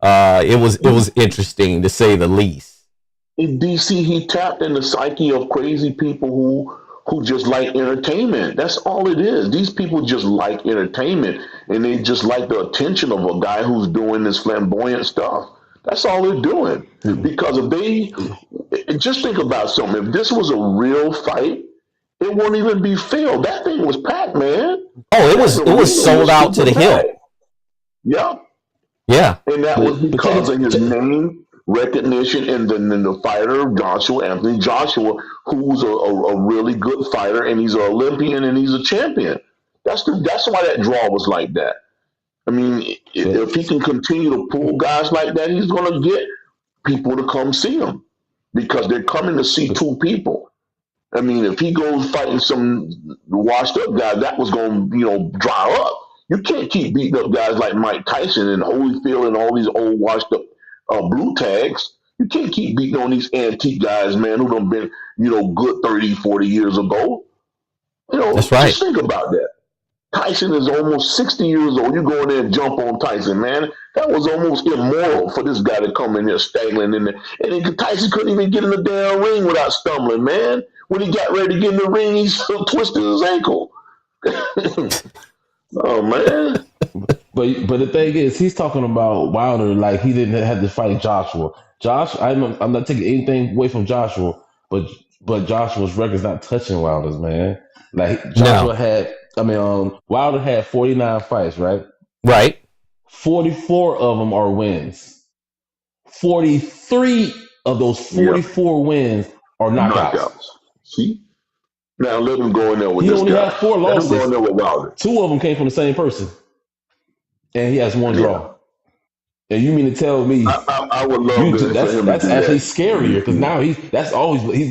It was interesting, to say the least. In DC, he tapped in the psyche of crazy people who just like entertainment. That's all it is. These people just like entertainment, and they just like the attention of a guy who's doing this flamboyant stuff. That's all they're doing. Because if they just think about something, if this was a real fight, it won't even be filled. That thing was packed, man. Oh, it was sold out to the hill. Yeah. Yeah. And that was because of his name recognition, and then the fighter Anthony Joshua, who's a really good fighter, and he's an Olympian and he's a champion. That's why that draw was like that. I mean, if he can continue to pull guys like that, he's going to get people to come see him, because they're coming to see two people. I mean, if he goes fighting some washed up guy, that was going to dry up. You can't keep beating up guys like Mike Tyson and Holyfield and all these old washed up blue tags. You can't keep beating on these antique guys, man, who done been, good 30, 40 years ago. That's right. Just think about that. Tyson is almost 60 years old. You go in there and jump on Tyson, man. That was almost immoral for this guy to come in there staggering in there. And then Tyson couldn't even get in the damn ring without stumbling, man. When he got ready to get in the ring, he twisted his ankle. Oh, man. But the thing is, he's talking about Wilder like he didn't have to fight Joshua. I'm not taking anything away from Joshua, but Joshua's record's not touching Wilder's, man. Like Wilder had 49 fights, right? Right. 44 of them are wins. 43 of those 44 wins are knockouts. See? Now let him go in there with he this only guy. had 4 losses. Let him go in there with Wilder. 2 of them came from the same person. And he has 1 draw. And you mean to tell me I would love that's actually scarier because now he's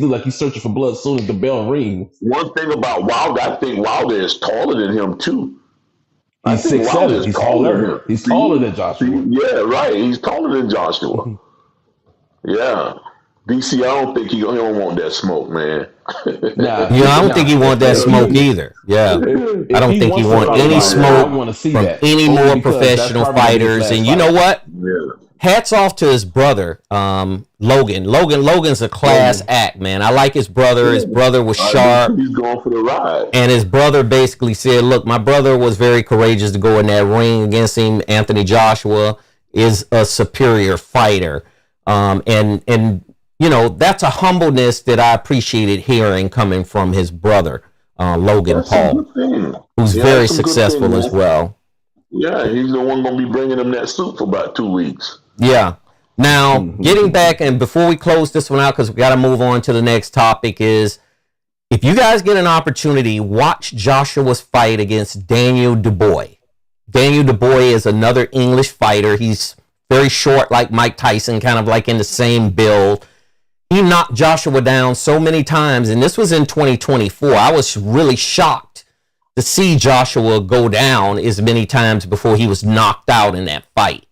like he's searching for blood as soon as the bell rings. One thing about Wilder, I think Wilder is taller than him too. He's 6'7". He's taller. He's taller than Joshua. Yeah, right. He's taller than Joshua. Yeah. DC, I don't think he don't want that smoke, man. I don't think he want that smoke either. Yeah. I don't think he want any smoke from any more professional fighters. And you know what? Yeah. Hats off to his brother, Logan. Logan's a class act, man. I like his brother. His brother was sharp. He's going for the ride. And his brother basically said, look, my brother was very courageous to go in that ring against him. Anthony Joshua is a superior fighter. And you know, that's a humbleness that I appreciated hearing coming from his brother, Logan Paul, who's very successful as well. Yeah, he's the one going to be bringing him that suit for about 2 weeks. Yeah. Now, getting back, and before we close this one out, because we got to move on to the next topic, is if you guys get an opportunity, watch Joshua's fight against Daniel Dubois. Daniel Dubois is another English fighter. He's very short, like Mike Tyson, kind of like in the same build. He knocked Joshua down so many times, and this was in 2024. I was really shocked to see Joshua go down as many times before he was knocked out in that fight.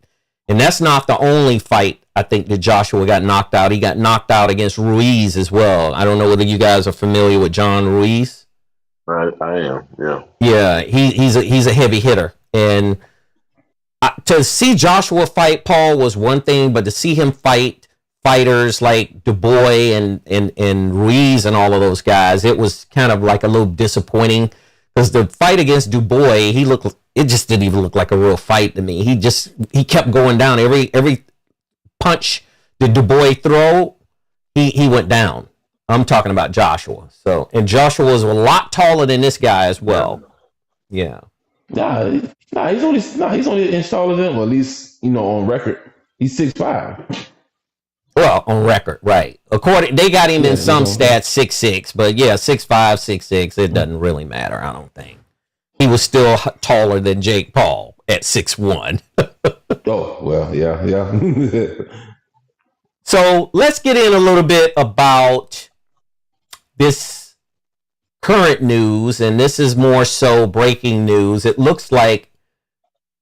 And that's not the only fight I think that Joshua got knocked out. He got knocked out against Ruiz as well. I don't know whether you guys are familiar with John Ruiz. I am, yeah. Yeah, he's a heavy hitter. And to see Joshua fight Paul was one thing, but to see him fight fighters like Dubois and Ruiz and all of those guys, it was kind of like a little disappointing because the fight against Dubois, it just didn't even look like a real fight to me. He kept going down. Every punch that Dubois throw, he went down. I'm talking about Joshua. So, and Joshua was a lot taller than this guy as well. Yeah. He's only an inch taller than him, or at least, on record. He's 6'5". Well, on record, right. They got him in some stats 6'6", but yeah, 6'5", 6'6", it doesn't really matter, I don't think. He was still taller than Jake Paul at 6'1". Oh, well, yeah. So let's get in a little bit about this current news, and this is more so breaking news. It looks like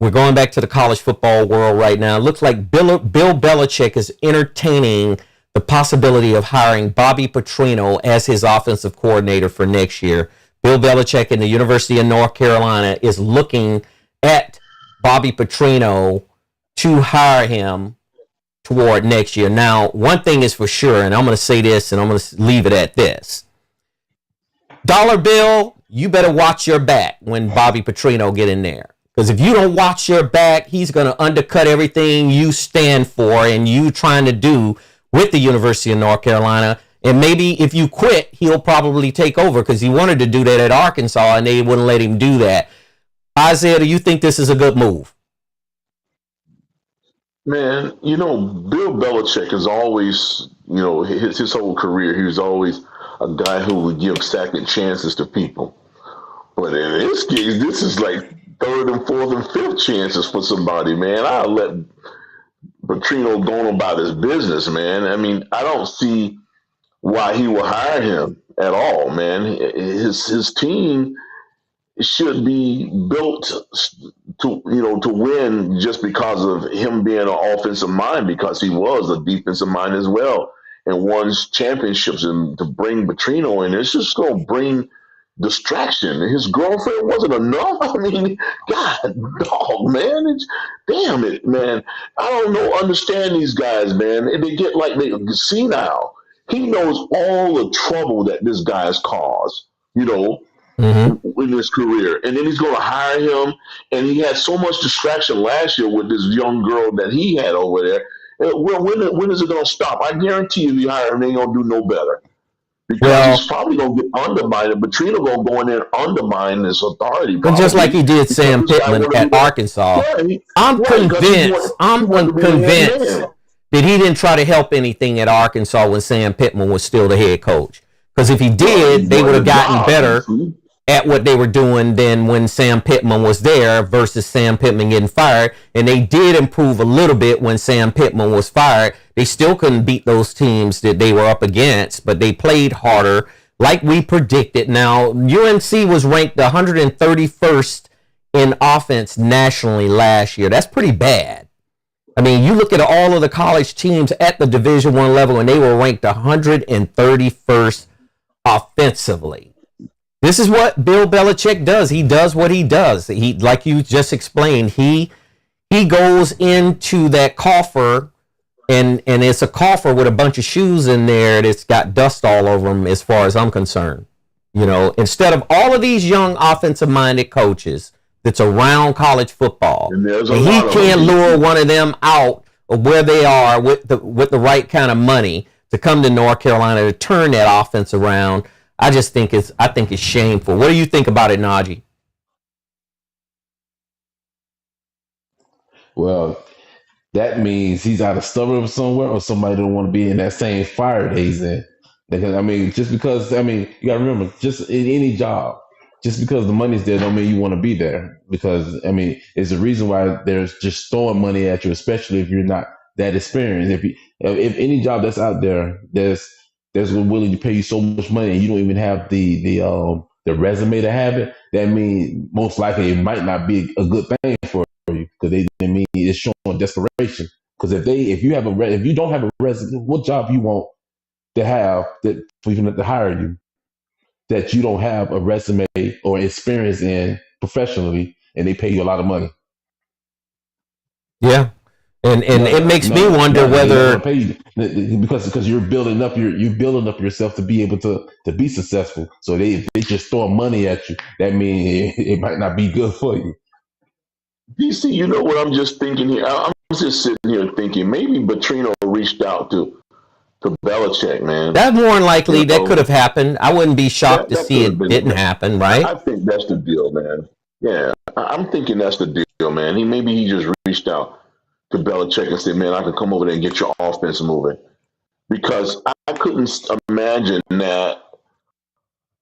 we're going back to the college football world right now. It looks like Bill Belichick is entertaining the possibility of hiring Bobby Petrino as his offensive coordinator for next year. Bill Belichick in the University of North Carolina is looking at Bobby Petrino to hire him toward next year. Now, one thing is for sure, and I'm going to say this, and I'm going to leave it at this. Dollar Bill, you better watch your back when Bobby Petrino get in there. Because if you don't watch your back, he's going to undercut everything you stand for and you trying to do with the University of North Carolina. And maybe if you quit, he'll probably take over because he wanted to do that at Arkansas and they wouldn't let him do that. Isaiah, do you think this is a good move? Man, Bill Belichick is always, his whole career, he was always a guy who would give second chances to people. But in this case, this is like third and fourth and fifth chances for somebody, man. I'll let Petrino go on about his business, man. I mean, I don't see why he will hire him at all, man. His team should be built to win just because of him being an offensive mind, because he was a defensive mind as well and won championships. And to bring Petrino in, it's just going to bring distraction. His girlfriend wasn't enough. I mean, God, dog, man. Damn it, man. I don't know, understand these guys, man. They get like they senile. He knows all the trouble that this guy has caused, in his career. And then he's going to hire him. And he had so much distraction last year with this young girl that he had over there. Well, when is it going to stop? I guarantee you, if you hire him, they ain't going to do no better. Because he's probably going to get undermined. Petrino going to go in there and undermine this authority. But just like he did Sam Pittman at Arkansas. I'm convinced that he didn't try to help anything at Arkansas when Sam Pittman was still the head coach. Because if he did, they would have gotten better at what they were doing than when Sam Pittman was there versus Sam Pittman getting fired. And they did improve a little bit when Sam Pittman was fired. They still couldn't beat those teams that they were up against, but they played harder like we predicted. Now, UNC was ranked 131st in offense nationally last year. That's pretty bad. I mean, you look at all of the college teams at the Division I level, and they were ranked 131st offensively. This is what Bill Belichick does. He does what he does. He, like you just explained, he goes into that coffer, and it's a coffer with a bunch of shoes in there that's got dust all over them, as far as I'm concerned. Instead of all of these young offensive-minded coaches that's around college football, and he can't lure one of them out of where they are with the right kind of money to come to North Carolina to turn that offense around. I think it's shameful. What do you think about it, Najee? Well, that means he's either stubborn somewhere or somebody don't want to be in that same fire that he's in. Because, just because, you got to remember, just in any job, just because the money's there don't mean you want to be there. Because, it's the reason why there's just throwing money at you, especially if you're not that experienced. If any job that's out there, that's willing to pay you so much money and you don't even have the resume to have it, that means most likely it might not be a good thing for you, because it's showing desperation. Because if you don't have a resume, what job you want to have that for even to hire you, that you don't have a resume or experience in professionally, and they pay you a lot of money? Yeah. And it makes me wonder whether because you're building up yourself to be able to be successful. So they just throw money at you. That means it might not be good for you. DC, you know what I'm just thinking here? I'm just sitting here thinking maybe Petrino reached out to Belichick, man. That's more than likely. That could have happened. I wouldn't be shocked to see it didn't happen, right? I think that's the deal, man. Yeah, I'm thinking that's the deal, man. He just reached out to Belichick and said, man, I can come over there and get your offense moving. Because I couldn't imagine that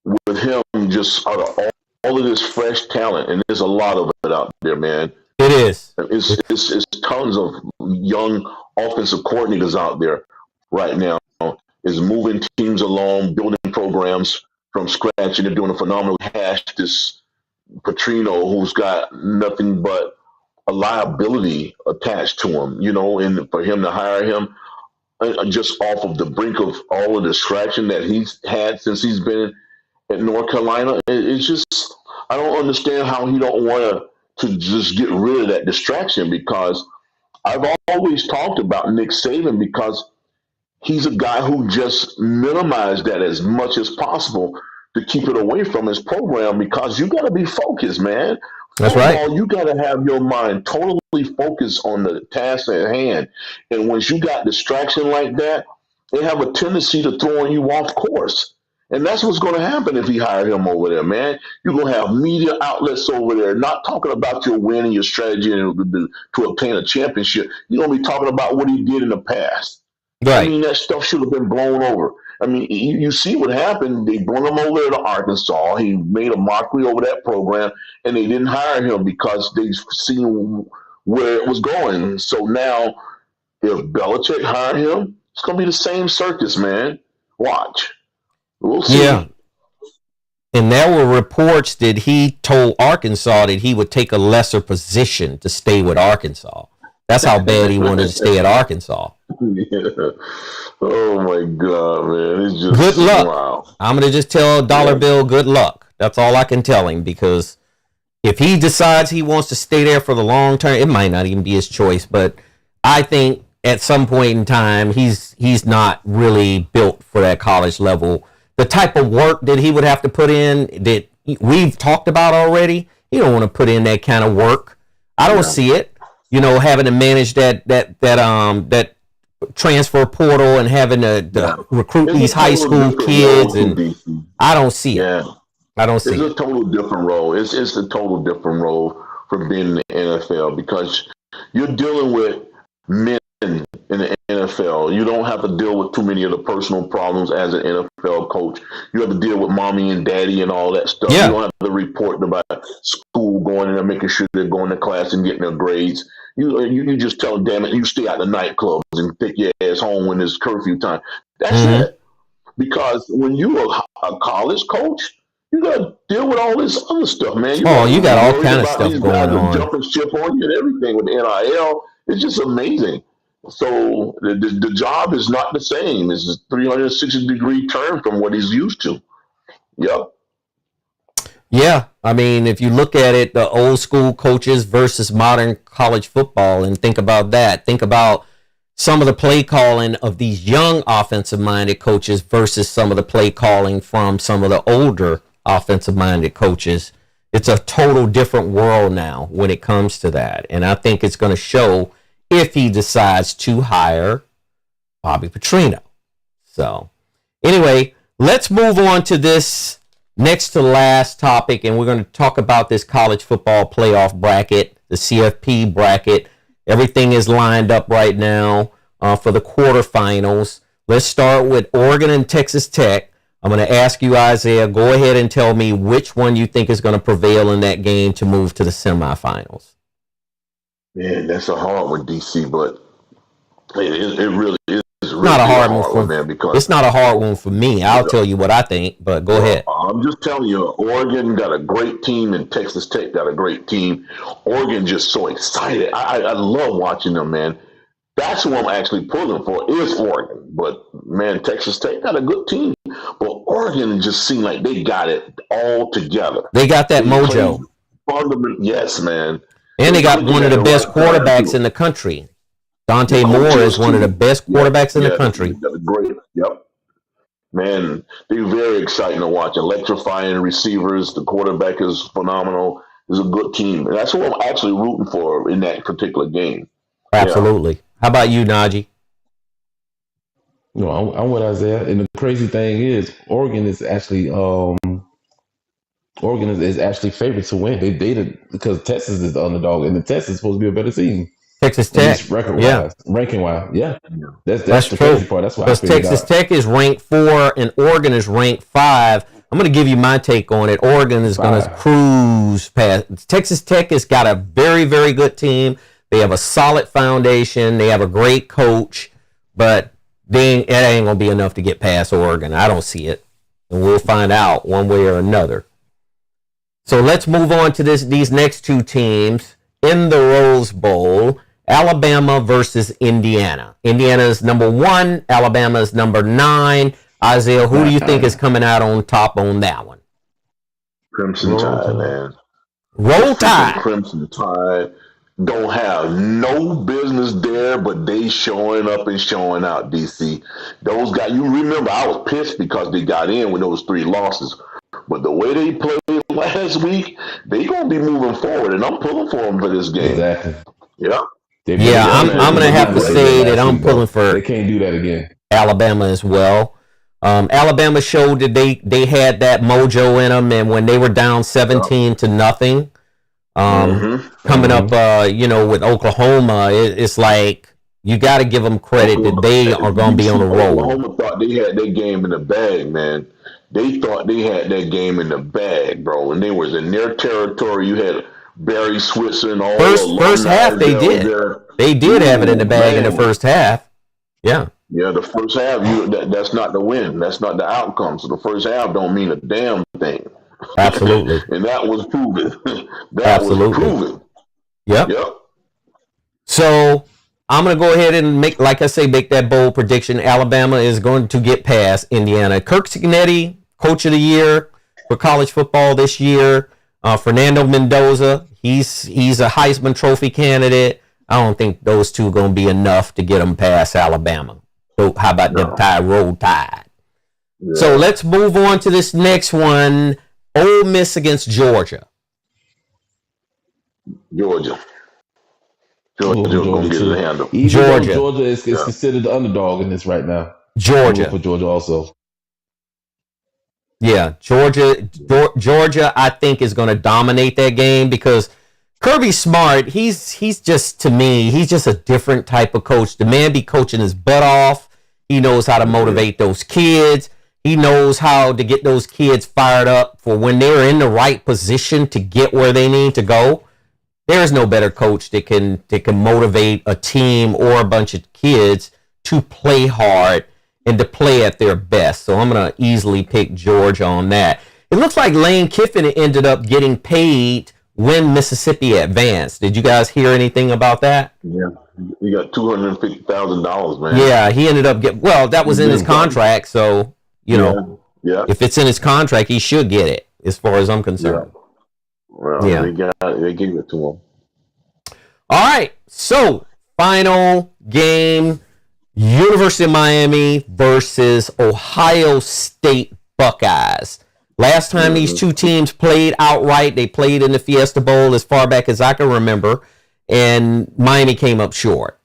with him just out of all of this fresh talent, and there's a lot of it out there, man. It is. It's tons of young offensive coordinators out there right now, is moving teams along, building programs from scratch, and they're doing a phenomenal hash. This Petrino, who's got nothing but a liability attached to him, and for him to hire him just off of the brink of all the distraction that he's had since he's been at North Carolina. It's just, I don't understand how he don't want to just get rid of that distraction, because I've always talked about Nick Saban, because he's a guy who just minimized that as much as possible to keep it away from his program, because you got to be focused, man. That's right. You got to have your mind totally focused on the task at hand. And once you got distraction like that, they have a tendency to throwing you off course. And that's what's going to happen if you hire him over there, man. You're going to have media outlets over there not talking about your win and your strategy to obtain a championship. You're going to be talking about what he did in the past. Right. That stuff should have been blown over. You see what happened. They brought him over there to Arkansas. He made a mockery over that program, and they didn't hire him because they seen where it was going. So now, if Belichick hired him, it's going to be the same circus, man. Watch. We'll see. Yeah. And there were reports that he told Arkansas that he would take a lesser position to stay with Arkansas. That's how bad he wanted to stay at Arkansas. Yeah. Oh my God, man! It's just good luck. Wow. I'm gonna just tell Dollar Bill good luck. That's all I can tell him, because if he decides he wants to stay there for the long term, it might not even be his choice. But I think at some point in time, he's not really built for that college level. The type of work that he would have to put in that we've talked about already, he don't want to put in that kind of work. I don't see it. Having to manage that transfer portal and having to recruit these high school kids, and I don't see it. I don't see it. It's a total different role. It's a total different role for being in the NFL, because you're dealing with men in the NFL. You don't have to deal with too many of the personal problems as an NFL coach. You have to deal with mommy and daddy and all that stuff. Yeah. You don't have to report about school, going in and making sure they're going to class and getting their grades. You just tell them, damn it, you stay out the nightclubs and take your ass home when it's curfew time. That's it. Because when you're a college coach, you got to deal with all this other stuff, man. You got all kind of stuff going on. Jumping ship on you and everything with the NIL. It's just amazing. So the job is not the same. It's a 360-degree turn from what he's used to. Yep. Yeah, I mean, if you look at it, the old school coaches versus modern college football, and think about that. Think about some of the play calling of these young offensive-minded coaches versus some of the play calling from some of the older offensive-minded coaches. It's a total different world now when it comes to that. And I think it's going to show if he decides to hire Bobby Petrino. So, anyway, let's move on to this next to last topic, and we're going to talk about this college football playoff bracket, the CFP bracket. Everything is lined up right now for the quarterfinals. Let's start with Oregon and Texas Tech. I'm going to ask you, Isaiah, go ahead and tell me which one you think is going to prevail in that game to move to the semifinals. Man, that's a hard one, DC, but it really is. Not a hard one for man, because it's not a hard one for me. I'll tell you what I think, but go ahead. I'm just telling you, Oregon got a great team and Texas Tech got a great team. Oregon just so excited. I love watching them, man. That's who I'm actually pulling for is Oregon. But man, Texas Tech got a good team. But Oregon just seemed like they got it all together. They got that mojo. Yes, man. And they got one of the best quarterbacks in the country. Dante Moore is one of the best quarterbacks in the country. Great. Yep. Man, they're very exciting to watch. Electrifying receivers. The quarterback is phenomenal. It's a good team. And that's who I'm actually rooting for in that particular game. Absolutely. Yeah. How about you, Najee? No, I'm with Isaiah. And the crazy thing is, Oregon is actually favored to win. They dated because Texas is the underdog, and the Texas is supposed to be a better team. Texas Tech, ranking wise, that's the true. crazy part. That's why because Texas Tech is ranked 4 and Oregon is ranked 5. I'm going to give you my take on it. Oregon is going to cruise past. Texas Tech has got a very, very good team. They have a solid foundation. They have a great coach, but it ain't going to be enough to get past Oregon. I don't see it, and we'll find out one way or another. So let's move on to these next two teams in the Rose Bowl. Alabama versus Indiana. Indiana is number 1. Alabama is number 9. Isaiah, who do you think is coming out on top on that one? Crimson Tide, man. Roll Tide. Crimson Tide don't have no business there, but they showing up and showing out, DC. Those guys, you remember, I was pissed because they got in with those 3 losses. But the way they played last week, they going to be moving forward, and I'm pulling for them for this game. Exactly. Yeah. I'm going to have to say that I'm pulling for they can't do that again. Alabama as well. Alabama showed that they had that mojo in them, and when they were down 17 to nothing, coming up, with Oklahoma, it's like you got to give them credit that they are going to be on the roll. Oklahoma thought they had their game in the bag, man. They thought they had that game in the bag, bro, and they was in their territory. You had Barry Switzer and all. First half they did. They did have it in the bag in the first half. Yeah. Yeah, the first half, that's not the win. That's not the outcome. So the first half don't mean a damn thing. Absolutely. And that was proven. Absolutely. Was proven. Yep. So I'm going to go ahead and make that bold prediction. Alabama is going to get past Indiana. Kirk Cignetti, Coach of the Year. for college football this year. Fernando Mendoza, he's a Heisman Trophy candidate. I don't think those two are going to be enough to get them past Alabama. So how about the Roll Tide? Yeah. So let's move on to this next one. Ole Miss against Georgia. Georgia going to get the handle. Georgia is considered the underdog in this right now. Georgia. For Georgia also. Yeah, Georgia, I think, is going to dominate that game because Kirby Smart, he's just, to me, he's just a different type of coach. The man be coaching his butt off. He knows how to motivate those kids. He knows how to get those kids fired up for when they're in the right position to get where they need to go. There is no better coach that can motivate a team or a bunch of kids to play hard and to play at their best. So I'm going to easily pick Georgia on that. It looks like Lane Kiffin ended up getting paid when Mississippi advanced. Did you guys hear anything about that? Yeah, he got $250,000, man. Yeah, he ended up that was in his contract. So, if it's in his contract, he should get it, as far as I'm concerned. Yeah. Well, they gave it to him. All right, so final game, University of Miami versus Ohio State Buckeyes. Last time these two teams played outright, they played in the Fiesta Bowl as far back as I can remember, and Miami came up short.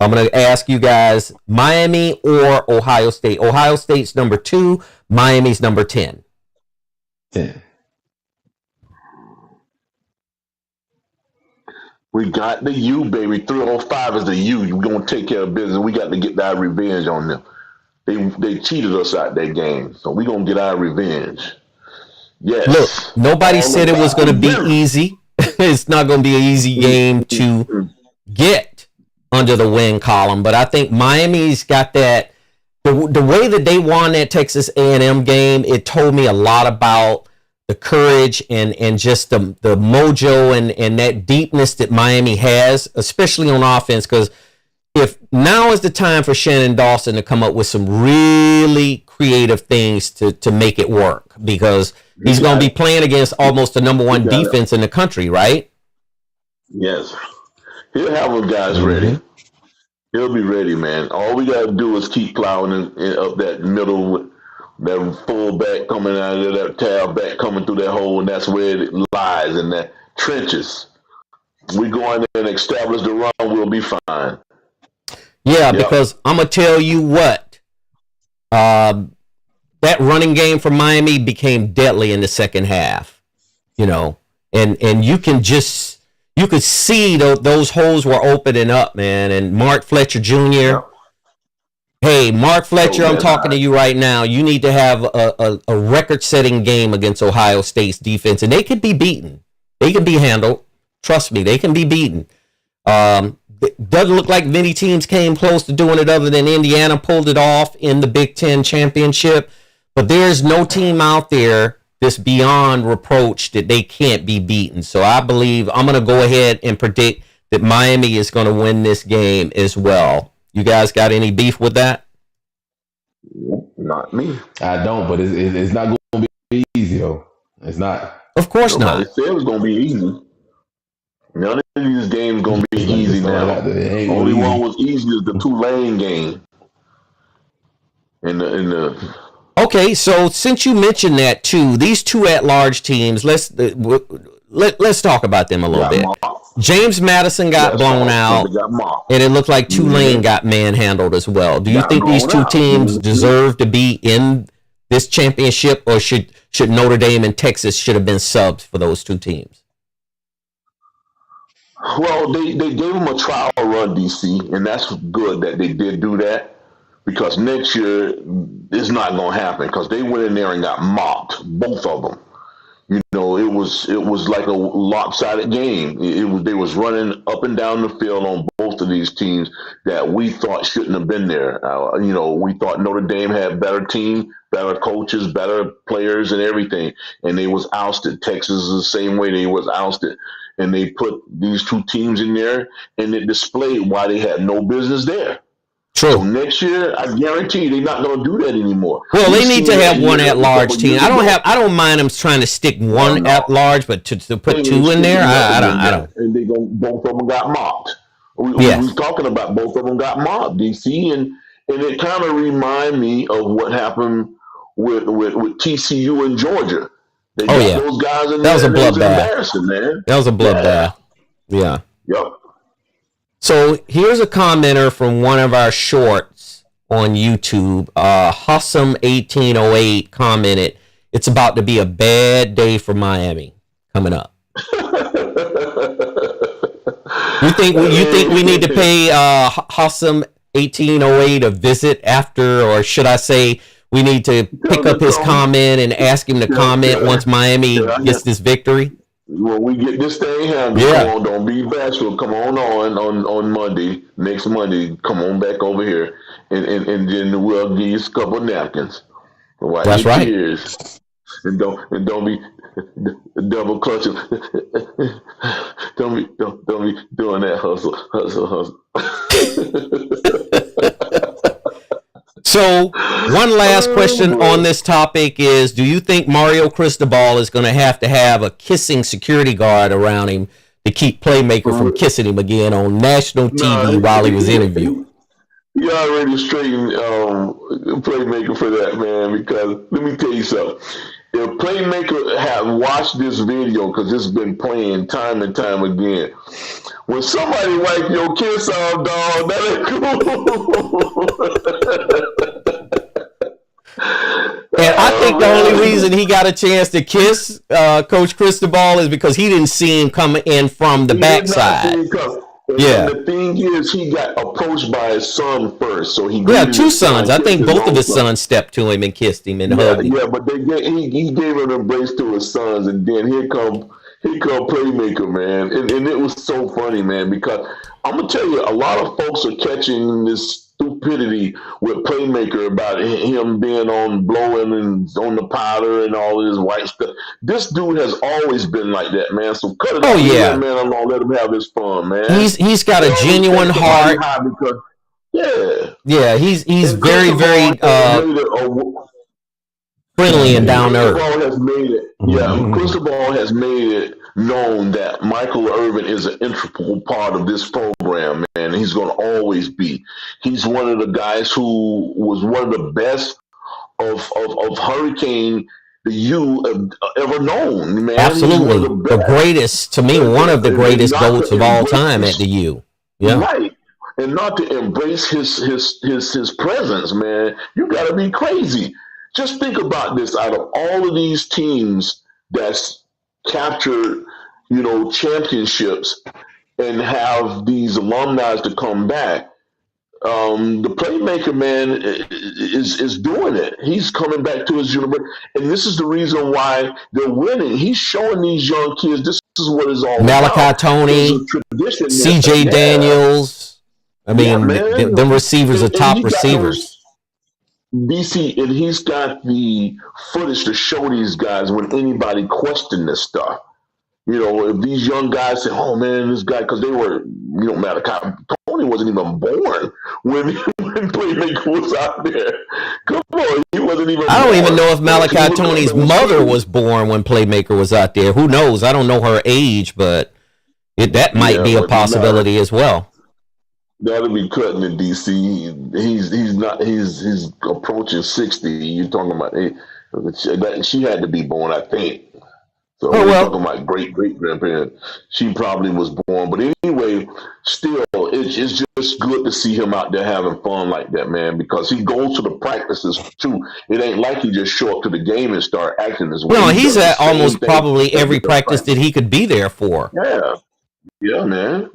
I'm going to ask you guys, Miami or Ohio State? Ohio State's number 2, Miami's number 10. 10. We got the U, baby. 305 is the U. We're going to take care of business. We got to get that revenge on them. They cheated us out that game, so we're going to get our revenge. Yes. Look, nobody said it was going to be easy. It's not going to be an easy game to get under the win column, but I think Miami's got that. The way that they won that Texas A&M game, it told me a lot about the courage and just the mojo and that deepness that Miami has, especially on offense, because if now is the time for Shannon Dawson to come up with some really creative things to make it work, because he's going to be playing against almost the number 1 defense in the country, right? Yes. He'll have them guys ready. He'll be ready, man. All we got to do is keep plowing up that middle, that fullback coming out of that tailback coming through that hole, and that's where it lies, in that trenches. We go in there and establish the run, we'll be fine. Yeah, because I'm going to tell you what, that running game for Miami became deadly in the second half, and you could see those holes were opening up, man. And Mark Fletcher Jr., hey, Mark Fletcher, I'm talking to you right now. You need to have a record-setting game against Ohio State's defense, and they could be beaten. They can be handled. Trust me, they can be beaten. It doesn't look like many teams came close to doing it other than Indiana pulled it off in the Big Ten championship. But there's no team out there that's beyond reproach that they can't be beaten. So I believe I'm going to go ahead and predict that Miami is going to win this game as well. You guys got any beef with that? Not me. I don't, but it's not going to be easy, though. It's not. Of course not. It said it was going to be easy. None of these games going to be easy now. Only one was easy is the Tulane game. Okay, so since you mentioned that too, these two at-large teams, let's talk about them a little bit. James Madison got blown out, and it looked like Tulane got manhandled as well. Do you think these two teams deserve to be in this championship, or should Notre Dame and Texas should have been subs for those two teams? Well, they gave them a trial run, DC, and that's good that they did do that, because next year it's not going to happen, because they went in there and got mopped, both of them. It was like a lopsided game. They was running up and down the field on both of these teams that we thought shouldn't have been there. We thought Notre Dame had better team, better coaches, better players, and everything, and they was ousted. Texas is the same way. They was ousted, and they put these two teams in there, and it displayed why they had no business there. So True. next year, I guarantee you, they're not going to do that anymore. Well, We've they need to seen that have one year, at large couple team. years I don't ago. have. I don't mind them trying to stick one No. at large, but to They put ain't two in there, sticking I nothing don't. in I there. don't. And both of them got mocked. We Yes. talking about both of them got mocked, DC, and it kind of remind me of what happened with TCU in Georgia. They Oh got yeah, those guys in that was there, a and it was bloodbath. embarrassing, man. That was a Yeah. bloodbath. Yeah. Yep. So here's a commenter from one of our shorts on YouTube. Hussam1808 commented, "It's about to be a bad day for Miami coming up." You think we need to pay Hussam1808 a visit after, or should I say we need to pick up his comment and ask him to comment once Miami gets this victory? When we get this thing handled, come on, don't be bashful. Come on Monday, next Monday. Come on back over here, and then we'll give you a couple of napkins. Wipe That's your right. tears, and don't be double clutching. don't be doing that hustle. So, one last question on this topic is, do you think Mario Cristobal is going to have a kissing security guard around him to keep Playmaker from kissing him again on national TV while he was interviewed? You already straightened Playmaker for that, man, because let me tell you something. If Playmaker had watched this video, because it's been playing time and time again, when somebody wipe your kiss off, dog, that ain't cool. And I think the only reason he got a chance to kiss Coach Cristobal is because he didn't see him come in from the backside. Yeah. The thing is, he got approached by his son first, so he two sons. I think both of his sons stepped to him and kissed him and hugged him. Yeah, but he gave an embrace to his sons, and then here come Playmaker, man, and it was so funny, man, because I'm gonna tell you, a lot of folks are catching this stupidity with Playmaker about him being on blowing and on the powder and all of this white stuff. This dude has always been like that, man. So cut it out, man, alone. Let him have his fun, man. He's got a genuine heart. Because, he's very, very friendly and down to earth. Cristobal has made it known that Michael Irvin is an integral part of this program, man. And he's going to always be. He's one of the guys who was one of the best of Hurricane the U ever known, man. Absolutely, the greatest, to me, one of the greatest GOATs of all time at the U. Yeah, right. And not to embrace his presence, man. You got to be crazy. Just think about this. Out of all of these teams that's captured, championships and have these alumni to come back, the Playmaker, man, is doing it. He's coming back to his university, and this is the reason why they're winning. He's showing these young kids this is what it's all about. Malachi Tony, C.J. Daniels. I mean, them receivers are top receivers. DC, and he's got the footage to show these guys when anybody questioned this stuff. If these young guys say, "Oh man, this guy," because they were, Malachi Tony wasn't even born when Playmaker was out there. Come on, he wasn't even. I don't even know if Malachi Tony's mother was born when Playmaker was out there. Who knows? I don't know her age, but that might be a possibility as well. That'll be cutting in DC. He's approaching 60. You're talking about she had to be born, I think. So we're talking about great grandparent. She probably was born, but anyway, still, it's just good to see him out there having fun like that, man. Because he goes to the practices too. It ain't like he just show up to the game and start acting as well. No, he's at almost probably every practice that he could be there for. Yeah, man.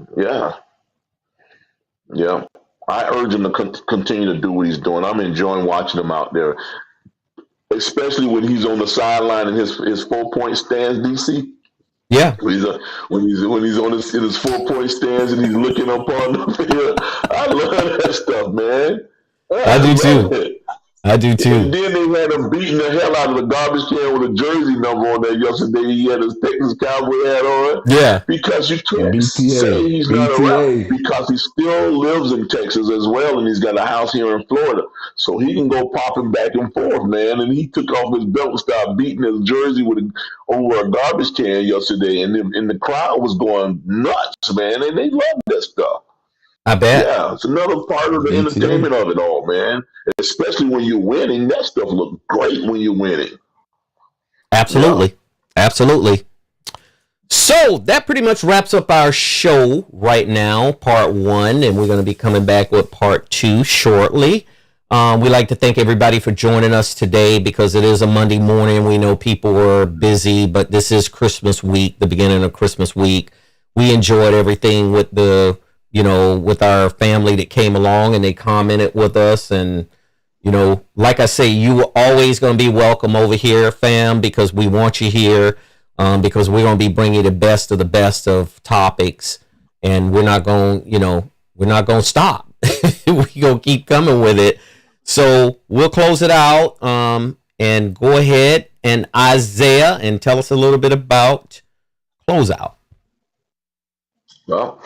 Yeah, I urge him to continue to do what he's doing. I'm enjoying watching him out there, especially when he's on the sideline in his 4-point stands, DC. Yeah, when he's on in his 4-point stands and he's looking up on the field. I love that stuff, man. I do too. I do too. And then they had him beating the hell out of the garbage can with a jersey number on there yesterday. He had his Texas Cowboy hat on. Yeah. Because you can't BTA, say he's not BTA. around because he still lives in Texas as well, and he's got a house here in Florida. So he can go popping back and forth, man. And he took off his belt and started beating his jersey over a garbage can yesterday. And the crowd was going nuts, man. And they loved that stuff. I bet. Yeah, it's another part of the BTA. entertainment of it all, man. Especially when you're winning. That stuff looks great when you're winning. Absolutely. Yeah. Absolutely. So that pretty much wraps up our show right now, part 1, and we're going to be coming back with part 2 shortly. We'd like to thank everybody for joining us today because it is a Monday morning. We know people are busy, but this is Christmas week, the beginning of Christmas week. We enjoyed everything with with our family that came along and they commented with us. And, like I say, you are always going to be welcome over here, fam, because we want you here, because we're going to be bringing the best of topics, and we're not going to stop. We're going to keep coming with it. So we'll close it out, and go ahead and Isaiah and tell us a little bit about closeout. Well,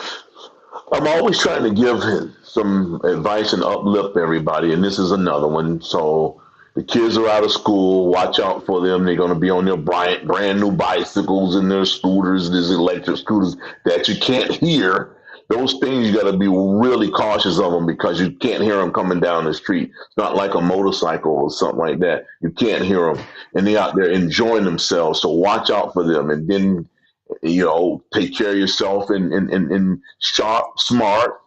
I'm always trying to give some advice and uplift everybody, and this is another one. So the kids are out of school. Watch out for them. They're going to be on their brand new bicycles and their scooters, these electric scooters that you can't hear. Those things, you got to be really cautious of them because you can't hear them coming down the street. It's not like a motorcycle or something like that. You can't hear them, and they're out there enjoying themselves. So watch out for them, and then take care of yourself and sharp, smart,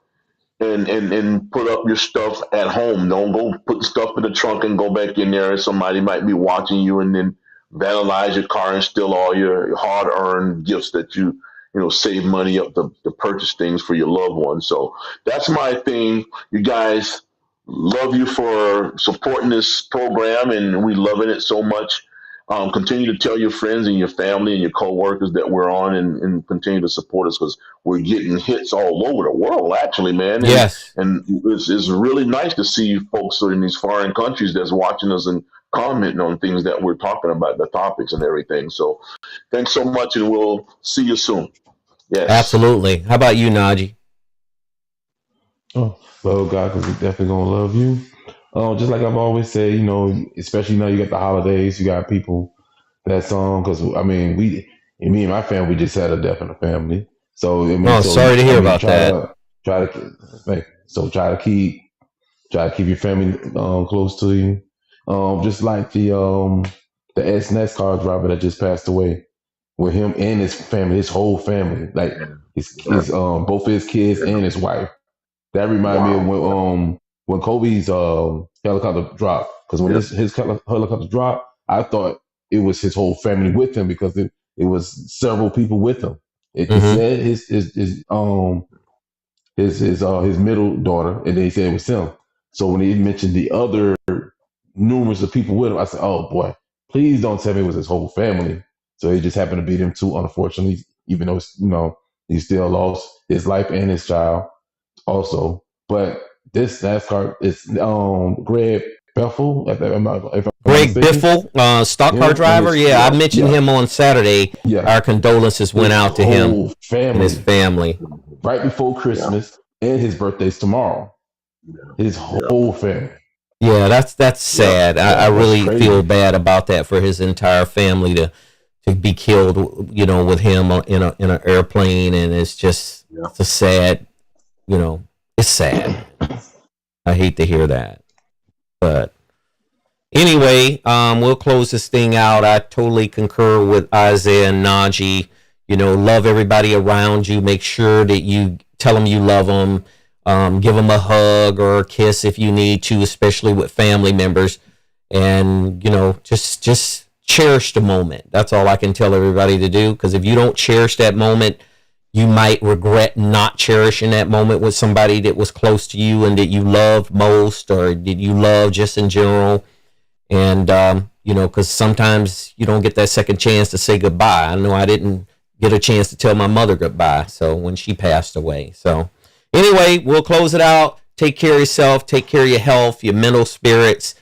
and put up your stuff at home. Don't go put stuff in the trunk and go back in there. Somebody might be watching you and then vandalize your car and steal all your hard-earned gifts that you save money up to purchase things for your loved ones. So that's my thing. You guys, love you for supporting this program, and we loving it so much. Continue to tell your friends and your family and your coworkers that we're on, and continue to support us because we're getting hits all over the world, actually, man. And, Yes. And it's really nice to see folks in these foreign countries that's watching us and commenting on things that we're talking about, the topics and everything. So thanks so much, and we'll see you soon. Yes. Absolutely. How about you, Najee? Oh, well, God, because we're definitely going to love you. Just like I've always said, especially now you got the holidays, you got people that's because me and my family, we just had a death in the family. So sorry to hear about that. Try to keep your family close to you. Just like the NASCAR driver that just passed away, with him and his family, his whole family, like his both of his kids and his wife. That reminded me of when Kobe's helicopter dropped, because when his helicopter dropped, I thought it was his whole family with him because it was several people with him. It said his middle daughter, and they said it was him. So when he mentioned the other numerous of people with him, I said, "Oh boy, please don't tell me it was his whole family." So it just happened to be them two, unfortunately. Even though he still lost his life and his child also, but. This NASCAR is Greg Biffle. Greg Biffle, stock car driver. Yeah, I mentioned him on Saturday. Yeah. Our condolences went out to him and his family. Right before Christmas, and his birthday's tomorrow. His whole family. Yeah, that's sad. I really feel bad about that for his entire family to be killed, with him in an airplane, and it's just it's a sad, it's sad. I hate to hear that. But anyway, we'll close this thing out. I totally concur with Isaiah and Najee. Love everybody around you. Make sure that you tell them you love them. Give them a hug or a kiss if you need to, especially with family members. And, just cherish the moment. That's all I can tell everybody to do. Because if you don't cherish that moment, you might regret not cherishing that moment with somebody that was close to you and that you loved most, or did you love just in general. And, because sometimes you don't get that second chance to say goodbye. I know I didn't get a chance to tell my mother goodbye. So when she passed away. So anyway, we'll close it out. Take care of yourself. Take care of your health, your mental spirits.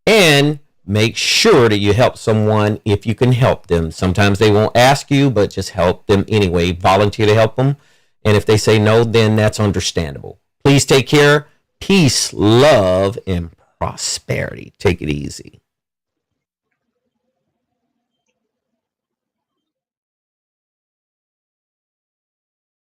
And make sure that you help someone if you can help them. Sometimes they won't ask you, but just help them anyway. Volunteer to help them. And if they say no, then that's understandable. Please take care. Peace, love, and prosperity. Take it easy.